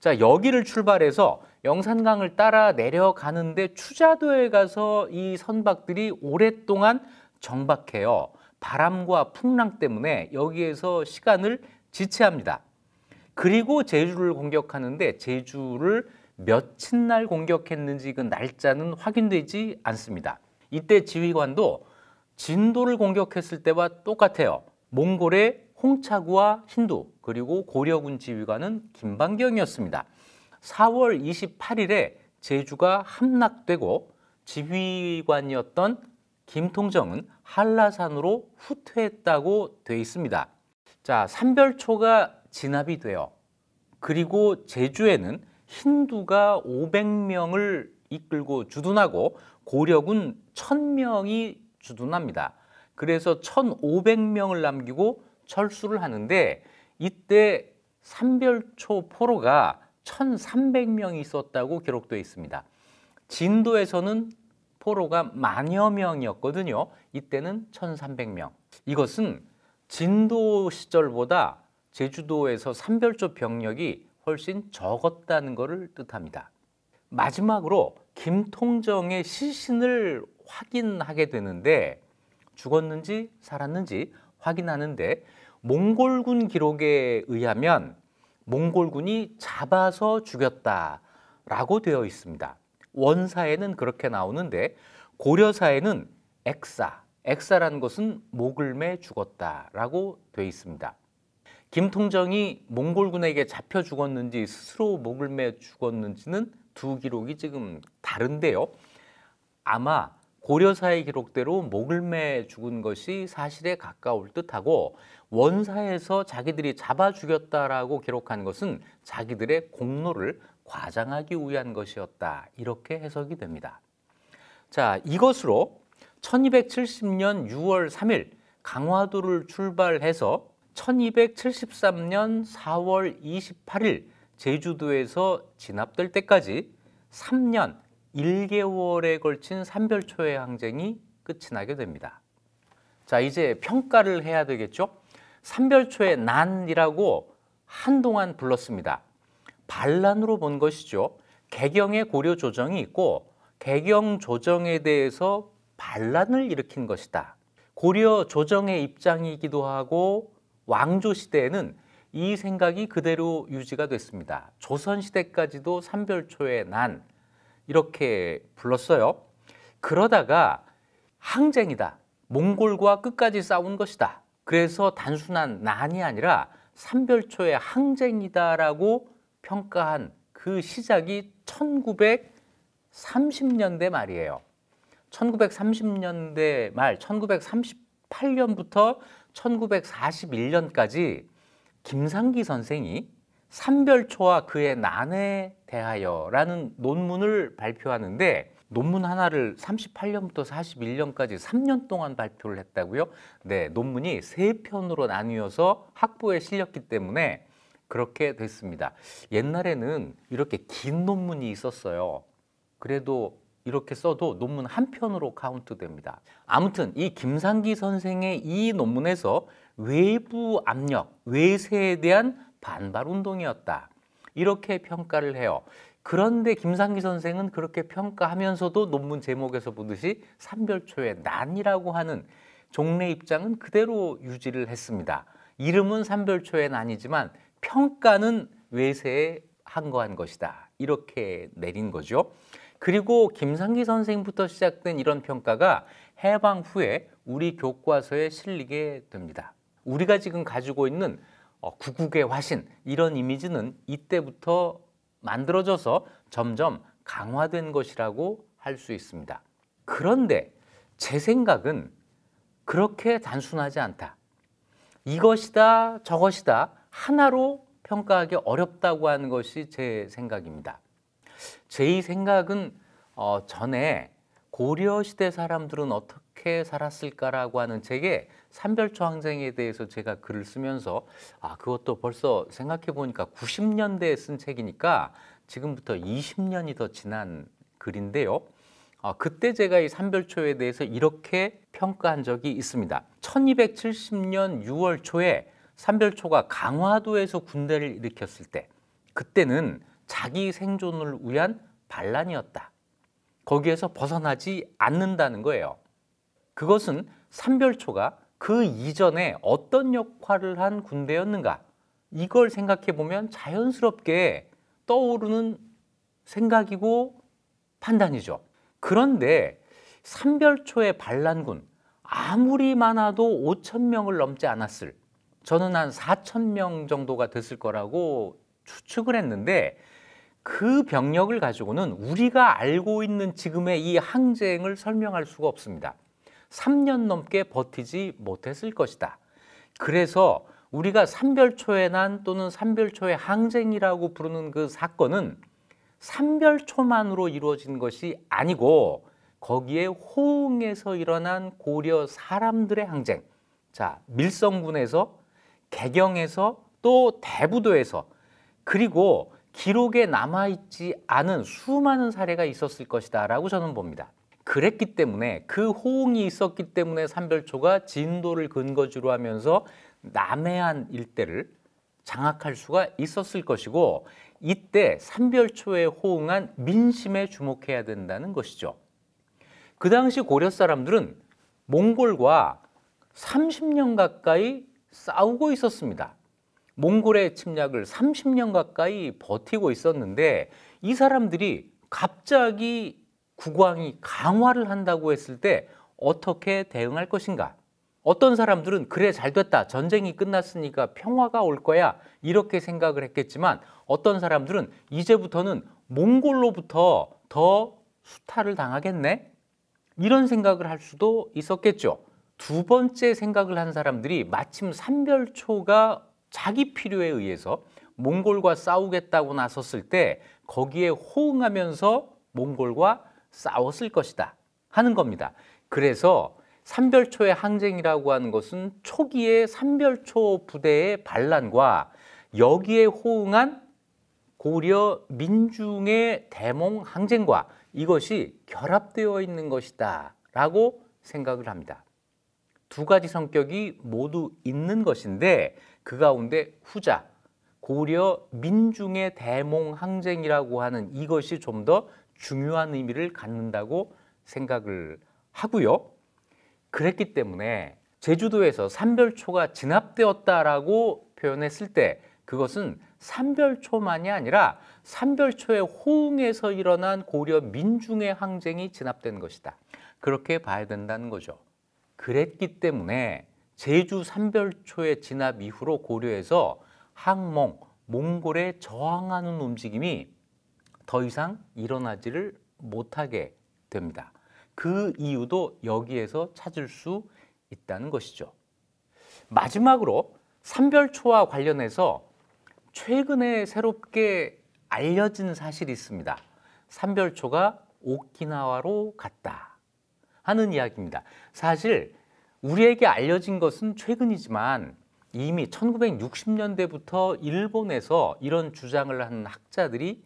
자, 여기를 출발해서 영산강을 따라 내려가는데 추자도에 가서 이 선박들이 오랫동안 정박해요. 바람과 풍랑 때문에 여기에서 시간을 지체합니다. 그리고 제주를 공격하는데 제주를 며칠 날 공격했는지 그 날짜는 확인되지 않습니다. 이때 지휘관도 진도를 공격했을 때와 똑같아요. 몽골의 홍차구와 힌두, 그리고 고려군 지휘관은 김방경이었습니다. 4월 28일에 제주가 함락되고 지휘관이었던 김통정은 한라산으로 후퇴했다고 되어 있습니다. 자, 삼별초가 진압이 돼요. 그리고 제주에는 힌두가 500명을 이끌고 주둔하고 고려군 1000명이 주둔합니다. 그래서 1500명을 남기고 철수를 하는데 이때 삼별초 포로가 1300명이 있었다고 기록되어 있습니다. 진도에서는 포로가 만여 명이었거든요. 이때는 1300명. 이것은 진도 시절보다 제주도에서 삼별초 병력이 훨씬 적었다는 것을 뜻합니다. 마지막으로 김통정의 시신을 확인하게 되는데 죽었는지 살았는지 확인하는데 몽골군 기록에 의하면 몽골군이 잡아서 죽였다라고 되어 있습니다. 원사에는 그렇게 나오는데 고려사에는 액사라는 것은 목을 매 죽었다라고 되어 있습니다. 김통정이 몽골군에게 잡혀 죽었는지 스스로 목을 매 죽었는지는 두 기록이 지금 다른데요. 아마 고려사의 기록대로 목을 매 죽은 것이 사실에 가까울 듯하고 원사에서 자기들이 잡아 죽였다라고 기록한 것은 자기들의 공로를 과장하기 위한 것이었다, 이렇게 해석이 됩니다. 자, 이것으로 1270년 6월 3일 강화도를 출발해서 1273년 4월 28일 제주도에서 진압될 때까지 3년 1개월에 걸친 삼별초의 항쟁이 끝이 나게 됩니다. 자, 이제 평가를 해야 되겠죠? 삼별초의 난이라고 한동안 불렀습니다. 반란으로 본 것이죠. 개경의 고려 조정이 있고 개경 조정에 대해서 반란을 일으킨 것이다. 고려 조정의 입장이기도 하고 왕조 시대에는 이 생각이 그대로 유지가 됐습니다. 조선 시대까지도 삼별초의 난, 이렇게 불렀어요. 그러다가 항쟁이다, 몽골과 끝까지 싸운 것이다, 그래서 단순한 난이 아니라 삼별초의 항쟁이다라고 평가한 그 시작이 1930년대 말이에요. 1930년대 말, 1938년부터 1941년까지 김상기 선생이 삼별초와 그의 난에 대하여라는 논문을 발표하는데 논문 하나를 38년부터 41년까지 3년 동안 발표를 했다고요? 네, 논문이 3편으로 나뉘어서 학부에 실렸기 때문에 그렇게 됐습니다. 옛날에는 이렇게 긴 논문이 있었어요. 그래도 이렇게 써도 논문 한 편으로 카운트됩니다. 아무튼 이 김상기 선생의 이 논문에서 외부 압력, 외세에 대한 반발 운동이었다. 이렇게 평가를 해요. 그런데 김상기 선생은 그렇게 평가하면서도 논문 제목에서 보듯이 삼별초의 난이라고 하는 종래 입장은 그대로 유지를 했습니다. 이름은 삼별초의 난이지만 평가는 외세에 항거한 것이다. 이렇게 내린 거죠. 그리고 김상기 선생부터 시작된 이런 평가가 해방 후에 우리 교과서에 실리게 됩니다. 우리가 지금 가지고 있는 구국의 화신 이런 이미지는 이때부터 만들어져서 점점 강화된 것이라고 할 수 있습니다. 그런데 제 생각은 그렇게 단순하지 않다. 이것이다 저것이다 하나로 평가하기 어렵다고 하는 것이 제 생각입니다. 제 생각은 전에 고려시대 사람들은 어떻게 살았을까라고 하는 책에 삼별초 항쟁에 대해서 제가 글을 쓰면서 그것도 벌써 생각해 보니까 90년대에 쓴 책이니까 지금부터 20년이 더 지난 글인데요. 그때 제가 이 삼별초에 대해서 이렇게 평가한 적이 있습니다. 1270년 6월 초에 삼별초가 강화도에서 군대를 일으켰을 때 그때는 자기 생존을 위한 반란이었다. 거기에서 벗어나지 않는다는 거예요. 그것은 삼별초가 그 이전에 어떤 역할을 한 군대였는가? 이걸 생각해 보면 자연스럽게 떠오르는 생각이고 판단이죠. 그런데 삼별초의 반란군 아무리 많아도 5,000명을 넘지 않았을, 저는 한 4,000명 정도가 됐을 거라고 추측을 했는데 그 병력을 가지고는 우리가 알고 있는 지금의 이 항쟁을 설명할 수가 없습니다. 3년 넘게 버티지 못했을 것이다. 그래서 우리가 삼별초의 난 또는 삼별초의 항쟁이라고 부르는 그 사건은 삼별초만으로 이루어진 것이 아니고 거기에 호응해서 일어난 고려 사람들의 항쟁. 자, 밀성군에서, 개경에서, 또 대부도에서, 그리고 기록에 남아있지 않은 수많은 사례가 있었을 것이다 라고 저는 봅니다. 그랬기 때문에 그 호응이 있었기 때문에 삼별초가 진도를 근거지로 하면서 남해안 일대를 장악할 수가 있었을 것이고 이때 삼별초에 호응한 민심에 주목해야 된다는 것이죠. 그 당시 고려 사람들은 몽골과 30년 가까이 싸우고 있었습니다. 몽골의 침략을 30년 가까이 버티고 있었는데 이 사람들이 갑자기 국왕이 강화를 한다고 했을 때 어떻게 대응할 것인가? 어떤 사람들은 그래 잘됐다 전쟁이 끝났으니까 평화가 올 거야 이렇게 생각을 했겠지만 어떤 사람들은 이제부터는 몽골로부터 더 수탈을 당하겠네? 이런 생각을 할 수도 있었겠죠. 두 번째 생각을 한 사람들이 마침 삼별초가 자기 필요에 의해서 몽골과 싸우겠다고 나섰을 때 거기에 호응하면서 몽골과 싸웠을 것이다 하는 겁니다. 그래서 삼별초의 항쟁이라고 하는 것은 초기의 삼별초 부대의 반란과 여기에 호응한 고려 민중의 대몽 항쟁과 이것이 결합되어 있는 것이다 라고 생각을 합니다. 두 가지 성격이 모두 있는 것인데 그 가운데 후자 고려 민중의 대몽 항쟁이라고 하는 이것이 좀 더 중요한 의미를 갖는다고 생각을 하고요. 그랬기 때문에 제주도에서 삼별초가 진압되었다라고 표현했을 때 그것은 삼별초만이 아니라 삼별초의 호응에서 일어난 고려 민중의 항쟁이 진압된 것이다. 그렇게 봐야 된다는 거죠. 그랬기 때문에 제주 삼별초의 진압 이후로 고려에서 항몽, 몽골에 저항하는 움직임이 더 이상 일어나지를 못하게 됩니다. 그 이유도 여기에서 찾을 수 있다는 것이죠. 마지막으로 삼별초와 관련해서 최근에 새롭게 알려진 사실이 있습니다. 삼별초가 오키나와로 갔다 하는 이야기입니다. 사실 우리에게 알려진 것은 최근이지만 이미 1960년대부터 일본에서 이런 주장을 한 학자들이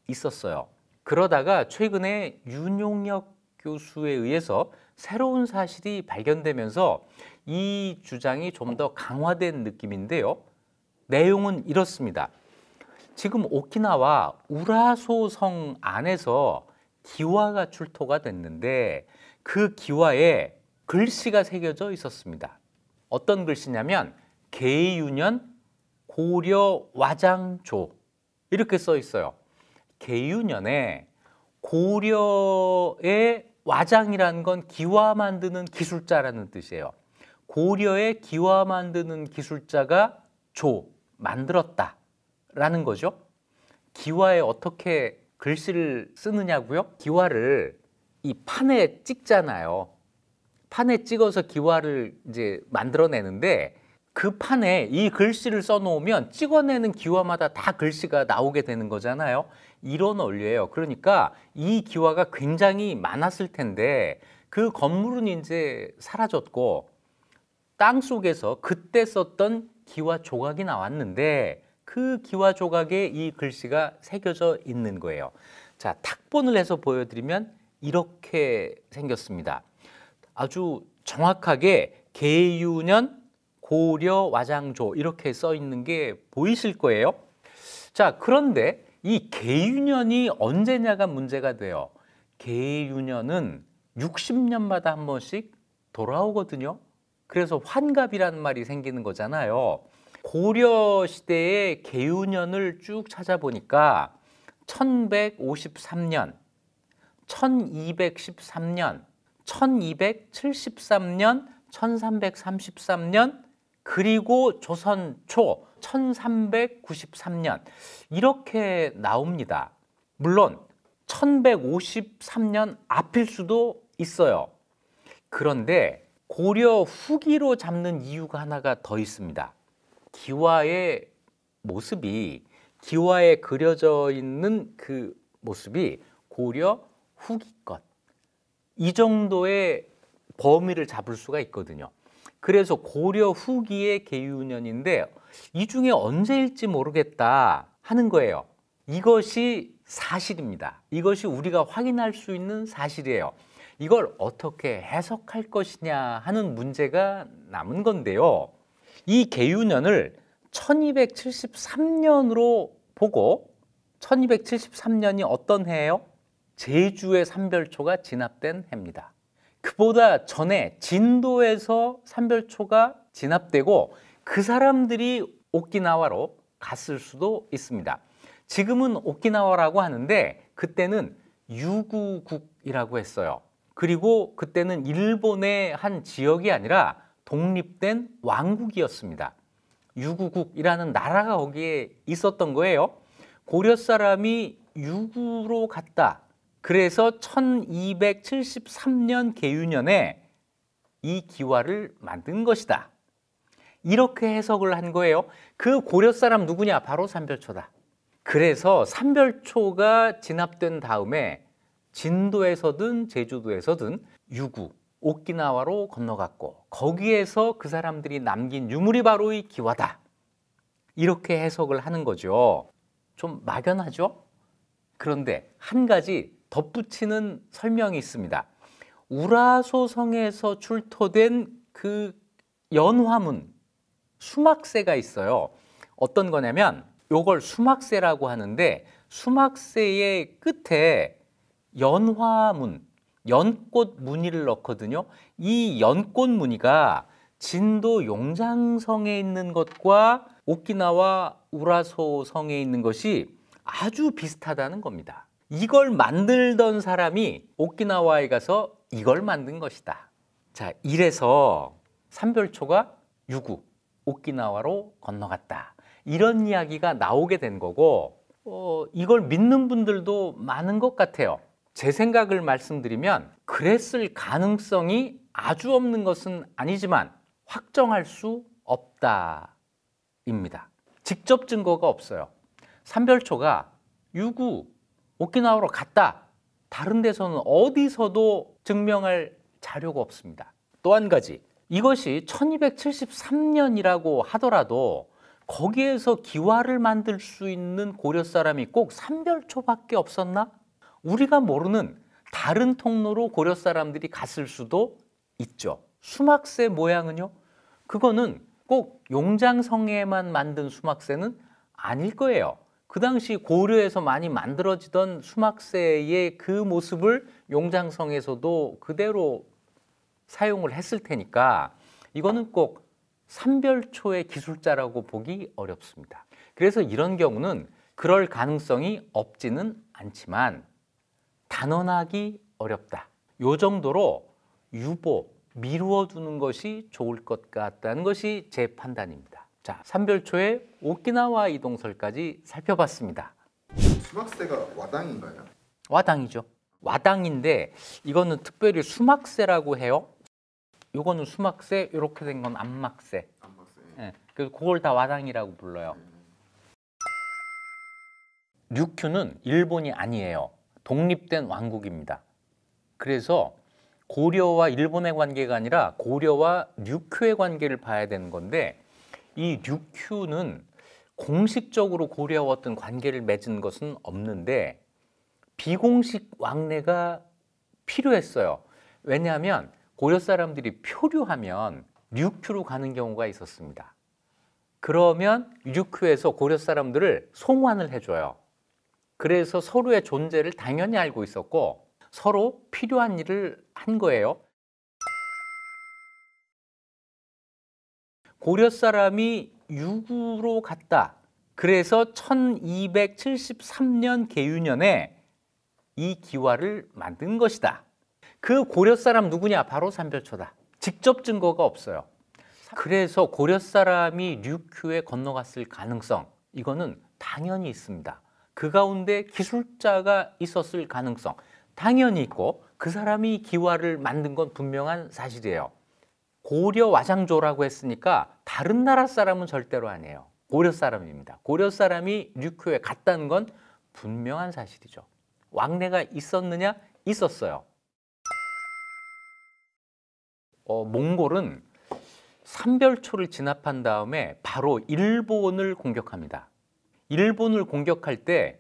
있었어요. 그러다가 최근에 윤용역 교수에 의해서 새로운 사실이 발견되면서 이 주장이 좀 더 강화된 느낌인데요. 내용은 이렇습니다. 지금 오키나와 우라소 성 안에서 기와가 출토가 됐는데 그 기와에 글씨가 새겨져 있었습니다. 어떤 글씨냐면 계유년 고려 와장조 이렇게 써 있어요. 계유년에 고려의 와장이라는 건 기와 만드는 기술자라는 뜻이에요. 고려의 기와 만드는 기술자가 만들었다라는 거죠. 기와에 어떻게 글씨를 쓰느냐고요? 기와를 이 판에 찍잖아요. 판에 찍어서 기와를 이제 만들어내는데 그 판에 이 글씨를 써놓으면 찍어내는 기와마다 다 글씨가 나오게 되는 거잖아요. 이런 원리예요. 그러니까 이 기와가 굉장히 많았을 텐데 그 건물은 이제 사라졌고 땅 속에서 그때 썼던 기와 조각이 나왔는데 그 기와 조각에 이 글씨가 새겨져 있는 거예요. 자, 탁본을 해서 보여드리면 이렇게 생겼습니다. 아주 정확하게 계유년 고려 와장조 이렇게 써 있는 게 보이실 거예요. 자, 그런데 이 계유년이 언제냐가 문제가 돼요. 계유년은 60년마다 한 번씩 돌아오거든요. 그래서 환갑이라는 말이 생기는 거잖아요. 고려 시대의 계유년을 쭉 찾아보니까 1153년, 1213년, 1273년, 1333년, 그리고 조선 초 1393년 이렇게 나옵니다. 물론 1153년 앞일 수도 있어요. 그런데 고려 후기로 잡는 이유가 하나가 더 있습니다. 기와의 모습이, 기와에 그려져 있는 그 모습이 고려 후기 것, 이 정도의 범위를 잡을 수가 있거든요. 그래서 고려 후기의 계유년인데 이 중에 언제일지 모르겠다 하는 거예요. 이것이 사실입니다. 이것이 우리가 확인할 수 있는 사실이에요. 이걸 어떻게 해석할 것이냐 하는 문제가 남은 건데요. 이 계유년을 1273년으로 보고 1273년이 어떤 해예요? 제주의 삼별초가 진압된 해입니다. 그보다 전에 진도에서 삼별초가 진압되고 그 사람들이 오키나와로 갔을 수도 있습니다. 지금은 오키나와라고 하는데 그때는 유구국이라고 했어요. 그리고 그때는 일본의 한 지역이 아니라 독립된 왕국이었습니다. 유구국이라는 나라가 거기에 있었던 거예요. 고려 사람이 유구로 갔다. 그래서 1273년 계유년에 이 기와를 만든 것이다. 이렇게 해석을 한 거예요. 그 고려 사람 누구냐? 바로 삼별초다. 그래서 삼별초가 진압된 다음에 진도에서든 제주도에서든 유구, 오키나와로 건너갔고 거기에서 그 사람들이 남긴 유물이 바로 이 기와다. 이렇게 해석을 하는 거죠. 좀 막연하죠? 그런데 한 가지 덧붙이는 설명이 있습니다. 우라소 성에서 출토된 그 연화문, 수막새가 있어요. 어떤 거냐면 요걸 수막새라고 하는데 수막새의 끝에 연화문, 연꽃 무늬를 넣거든요. 이 연꽃 무늬가 진도 용장성에 있는 것과 오키나와 우라소 성에 있는 것이 아주 비슷하다는 겁니다. 이걸 만들던 사람이 오키나와에 가서 이걸 만든 것이다. 자, 이래서 삼별초가 유구, 오키나와로 건너갔다. 이런 이야기가 나오게 된 거고 이걸 믿는 분들도 많은 것 같아요. 제 생각을 말씀드리면 그랬을 가능성이 아주 없는 것은 아니지만 확정할 수 없다입니다. 직접 증거가 없어요. 삼별초가 유구, 오키나와로 갔다. 다른 데서는 어디서도 증명할 자료가 없습니다. 또 한 가지, 이것이 1273년이라고 하더라도 거기에서 기와를 만들 수 있는 고려 사람이 꼭 삼별초밖에 없었나? 우리가 모르는 다른 통로로 고려 사람들이 갔을 수도 있죠. 수막새 모양은요? 그거는 꼭 용장성에만 만든 수막새는 아닐 거예요. 그 당시 고려에서 많이 만들어지던 수막새의 그 모습을 용장성에서도 그대로 사용을 했을 테니까 이거는 꼭 삼별초의 기술자라고 보기 어렵습니다. 그래서 이런 경우는 그럴 가능성이 없지는 않지만 단언하기 어렵다. 요 정도로 미루어 두는 것이 좋을 것 같다는 것이 제 판단입니다. 자, 삼별초의 오키나와 이동설까지 살펴봤습니다. 수막새가 와당인가요? 와당이죠. 와당인데 이거는 특별히 수막새라고 해요. 요거는 수막새, 이렇게 된 건 안막새. 예, 그래서 그걸 다 와당이라고 불러요. 류큐는 일본이 아니에요. 독립된 왕국입니다. 그래서 고려와 일본의 관계가 아니라 고려와 류큐의 관계를 봐야 되는 건데 이 류큐는 공식적으로 고려와 어떤 관계를 맺은 것은 없는데 비공식 왕래가 필요했어요. 왜냐하면 고려 사람들이 표류하면 류큐로 가는 경우가 있었습니다. 그러면 류큐에서 고려 사람들을 송환을 해줘요. 그래서 서로의 존재를 당연히 알고 있었고 서로 필요한 일을 한 거예요. 고려 사람이 유구로 갔다. 그래서 1273년 계유년에 이 기와를 만든 것이다. 그 고려 사람 누구냐? 바로 삼별초다. 직접 증거가 없어요. 그래서 고려 사람이 류큐에 건너갔을 가능성, 이거는 당연히 있습니다. 그 가운데 기술자가 있었을 가능성 당연히 있고 그 사람이 기와를 만든 건 분명한 사실이에요. 고려 와장조라고 했으니까 다른 나라 사람은 절대로 아니에요. 고려 사람입니다. 고려 사람이 류큐에 갔다는 건 분명한 사실이죠. 왕래가 있었느냐? 있었어요. 몽골은 삼별초를 진압한 다음에 바로 일본을 공격합니다. 일본을 공격할 때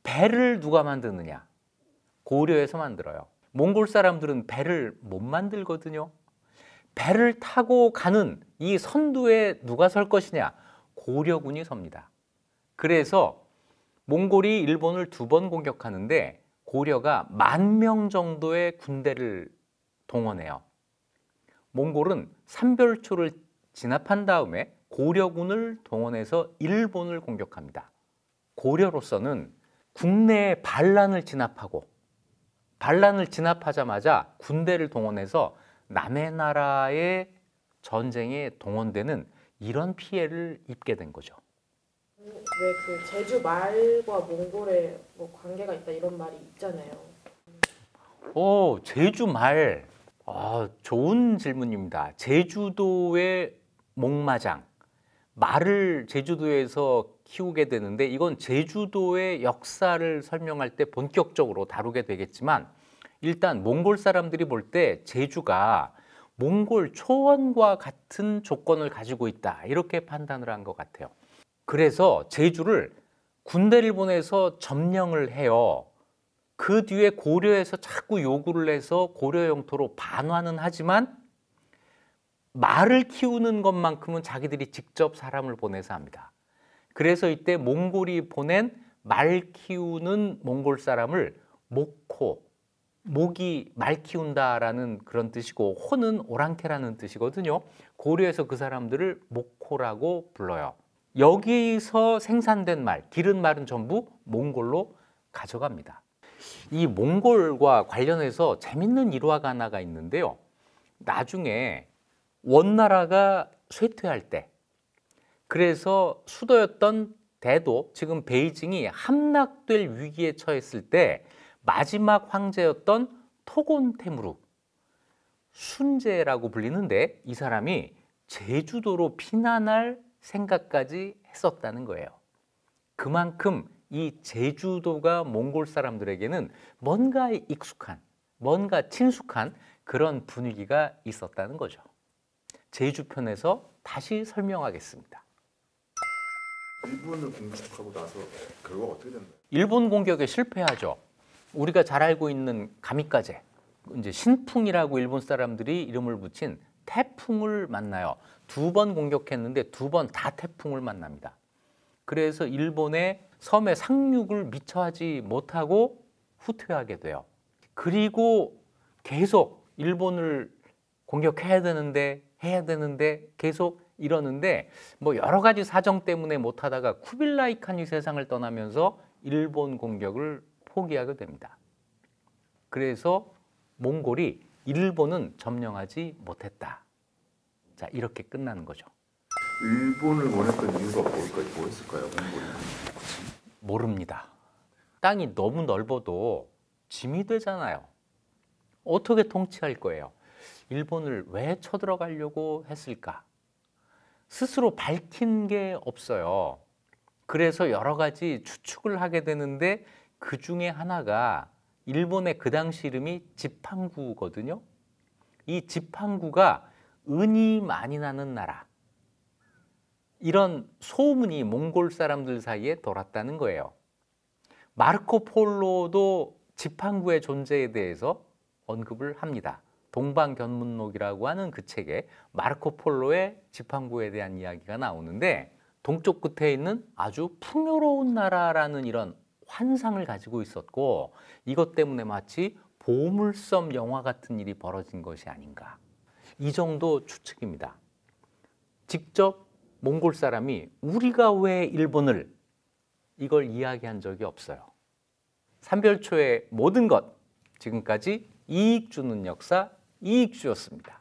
배를 누가 만드느냐? 고려에서 만들어요. 몽골 사람들은 배를 못 만들거든요. 배를 타고 가는 이 선두에 누가 설 것이냐? 고려군이 섭니다. 그래서 몽골이 일본을 2번 공격하는데 고려가 10,000명 정도의 군대를 동원해요. 몽골은 삼별초를 진압한 다음에 고려군을 동원해서 일본을 공격합니다. 고려로서는 국내에 반란을 진압하고 반란을 진압하자마자 군대를 동원해서 남의 나라의 전쟁에 동원되는 이런 피해를 입게 된 거죠. 왜 그 제주 말과 몽골의 뭐 관계가 있다 이런 말이 있잖아요. 제주 말. 좋은 질문입니다. 제주도의 목마장. 말을 제주도에서 키우게 되는데 이건 제주도의 역사를 설명할 때 본격적으로 다루게 되겠지만 일단 몽골 사람들이 볼 때 제주가 몽골 초원과 같은 조건을 가지고 있다 이렇게 판단을 한 것 같아요. 그래서 제주를 군대를 보내서 점령을 해요. 그 뒤에 고려에서 자꾸 요구를 해서 고려 영토로 반환은 하지만 말을 키우는 것만큼은 자기들이 직접 사람을 보내서 합니다. 그래서 이때 몽골이 보낸 말 키우는 몽골 사람을 목호, 목이 말 키운다라는 그런 뜻이고 호는 오랑캐라는 뜻이거든요. 고려에서 그 사람들을 목호라고 불러요. 여기서 생산된 말, 기른 말은 전부 몽골로 가져갑니다. 이 몽골과 관련해서 재밌는 일화가 하나가 있는데요. 나중에 원나라가 쇠퇴할 때 그래서 수도였던 대도, 지금 베이징이 함락될 위기에 처했을 때 마지막 황제였던 토곤테무르, 순제라고 불리는데 이 사람이 제주도로 피난할 생각까지 했었다는 거예요. 그만큼 이 제주도가 몽골 사람들에게는 뭔가 익숙한, 뭔가 친숙한 그런 분위기가 있었다는 거죠. 제주편에서 다시 설명하겠습니다. 일본을 공격하고 나서 결과가 어떻게 됐나요? 일본 공격에 실패하죠. 우리가 잘 알고 있는 가미카제, 이제 신풍이라고 일본 사람들이 이름을 붙인 태풍을 만나요. 2번 공격했는데 2번 다 태풍을 만납니다. 그래서 일본의 섬의 상륙을 미처 하지 못하고 후퇴하게 돼요. 그리고 계속 일본을 공격해야 되는데 계속 이러는데 뭐 여러 가지 사정 때문에 못하다가 쿠빌라이 칸이 세상을 떠나면서 일본 공격을 포기하게 됩니다. 그래서 몽골이 일본은 점령하지 못했다. 자, 이렇게 끝나는 거죠. 일본을 원했던 이유가 뭐였을까요? 몽골이? 모릅니다. 땅이 너무 넓어도 짐이 되잖아요. 어떻게 통치할 거예요? 일본을 왜 쳐들어가려고 했을까? 스스로 밝힌 게 없어요. 그래서 여러 가지 추측을 하게 되는데 그 중에 하나가 일본의 그 당시 이름이 지팡구거든요. 이 지팡구가 은이 많이 나는 나라. 이런 소문이 몽골 사람들 사이에 돌았다는 거예요. 마르코 폴로도 지팡구의 존재에 대해서 언급을 합니다. 동방견문록이라고 하는 그 책에 마르코 폴로의 지팡구에 대한 이야기가 나오는데 동쪽 끝에 있는 아주 풍요로운 나라라는 이런 환상을 가지고 있었고 이것 때문에 마치 보물섬 영화 같은 일이 벌어진 것이 아닌가. 이 정도 추측입니다. 직접 몽골 사람이 우리가 왜 일본을 이걸 이야기한 적이 없어요. 삼별초의 모든 것 지금까지 이익 주는 역사 이익주였습니다.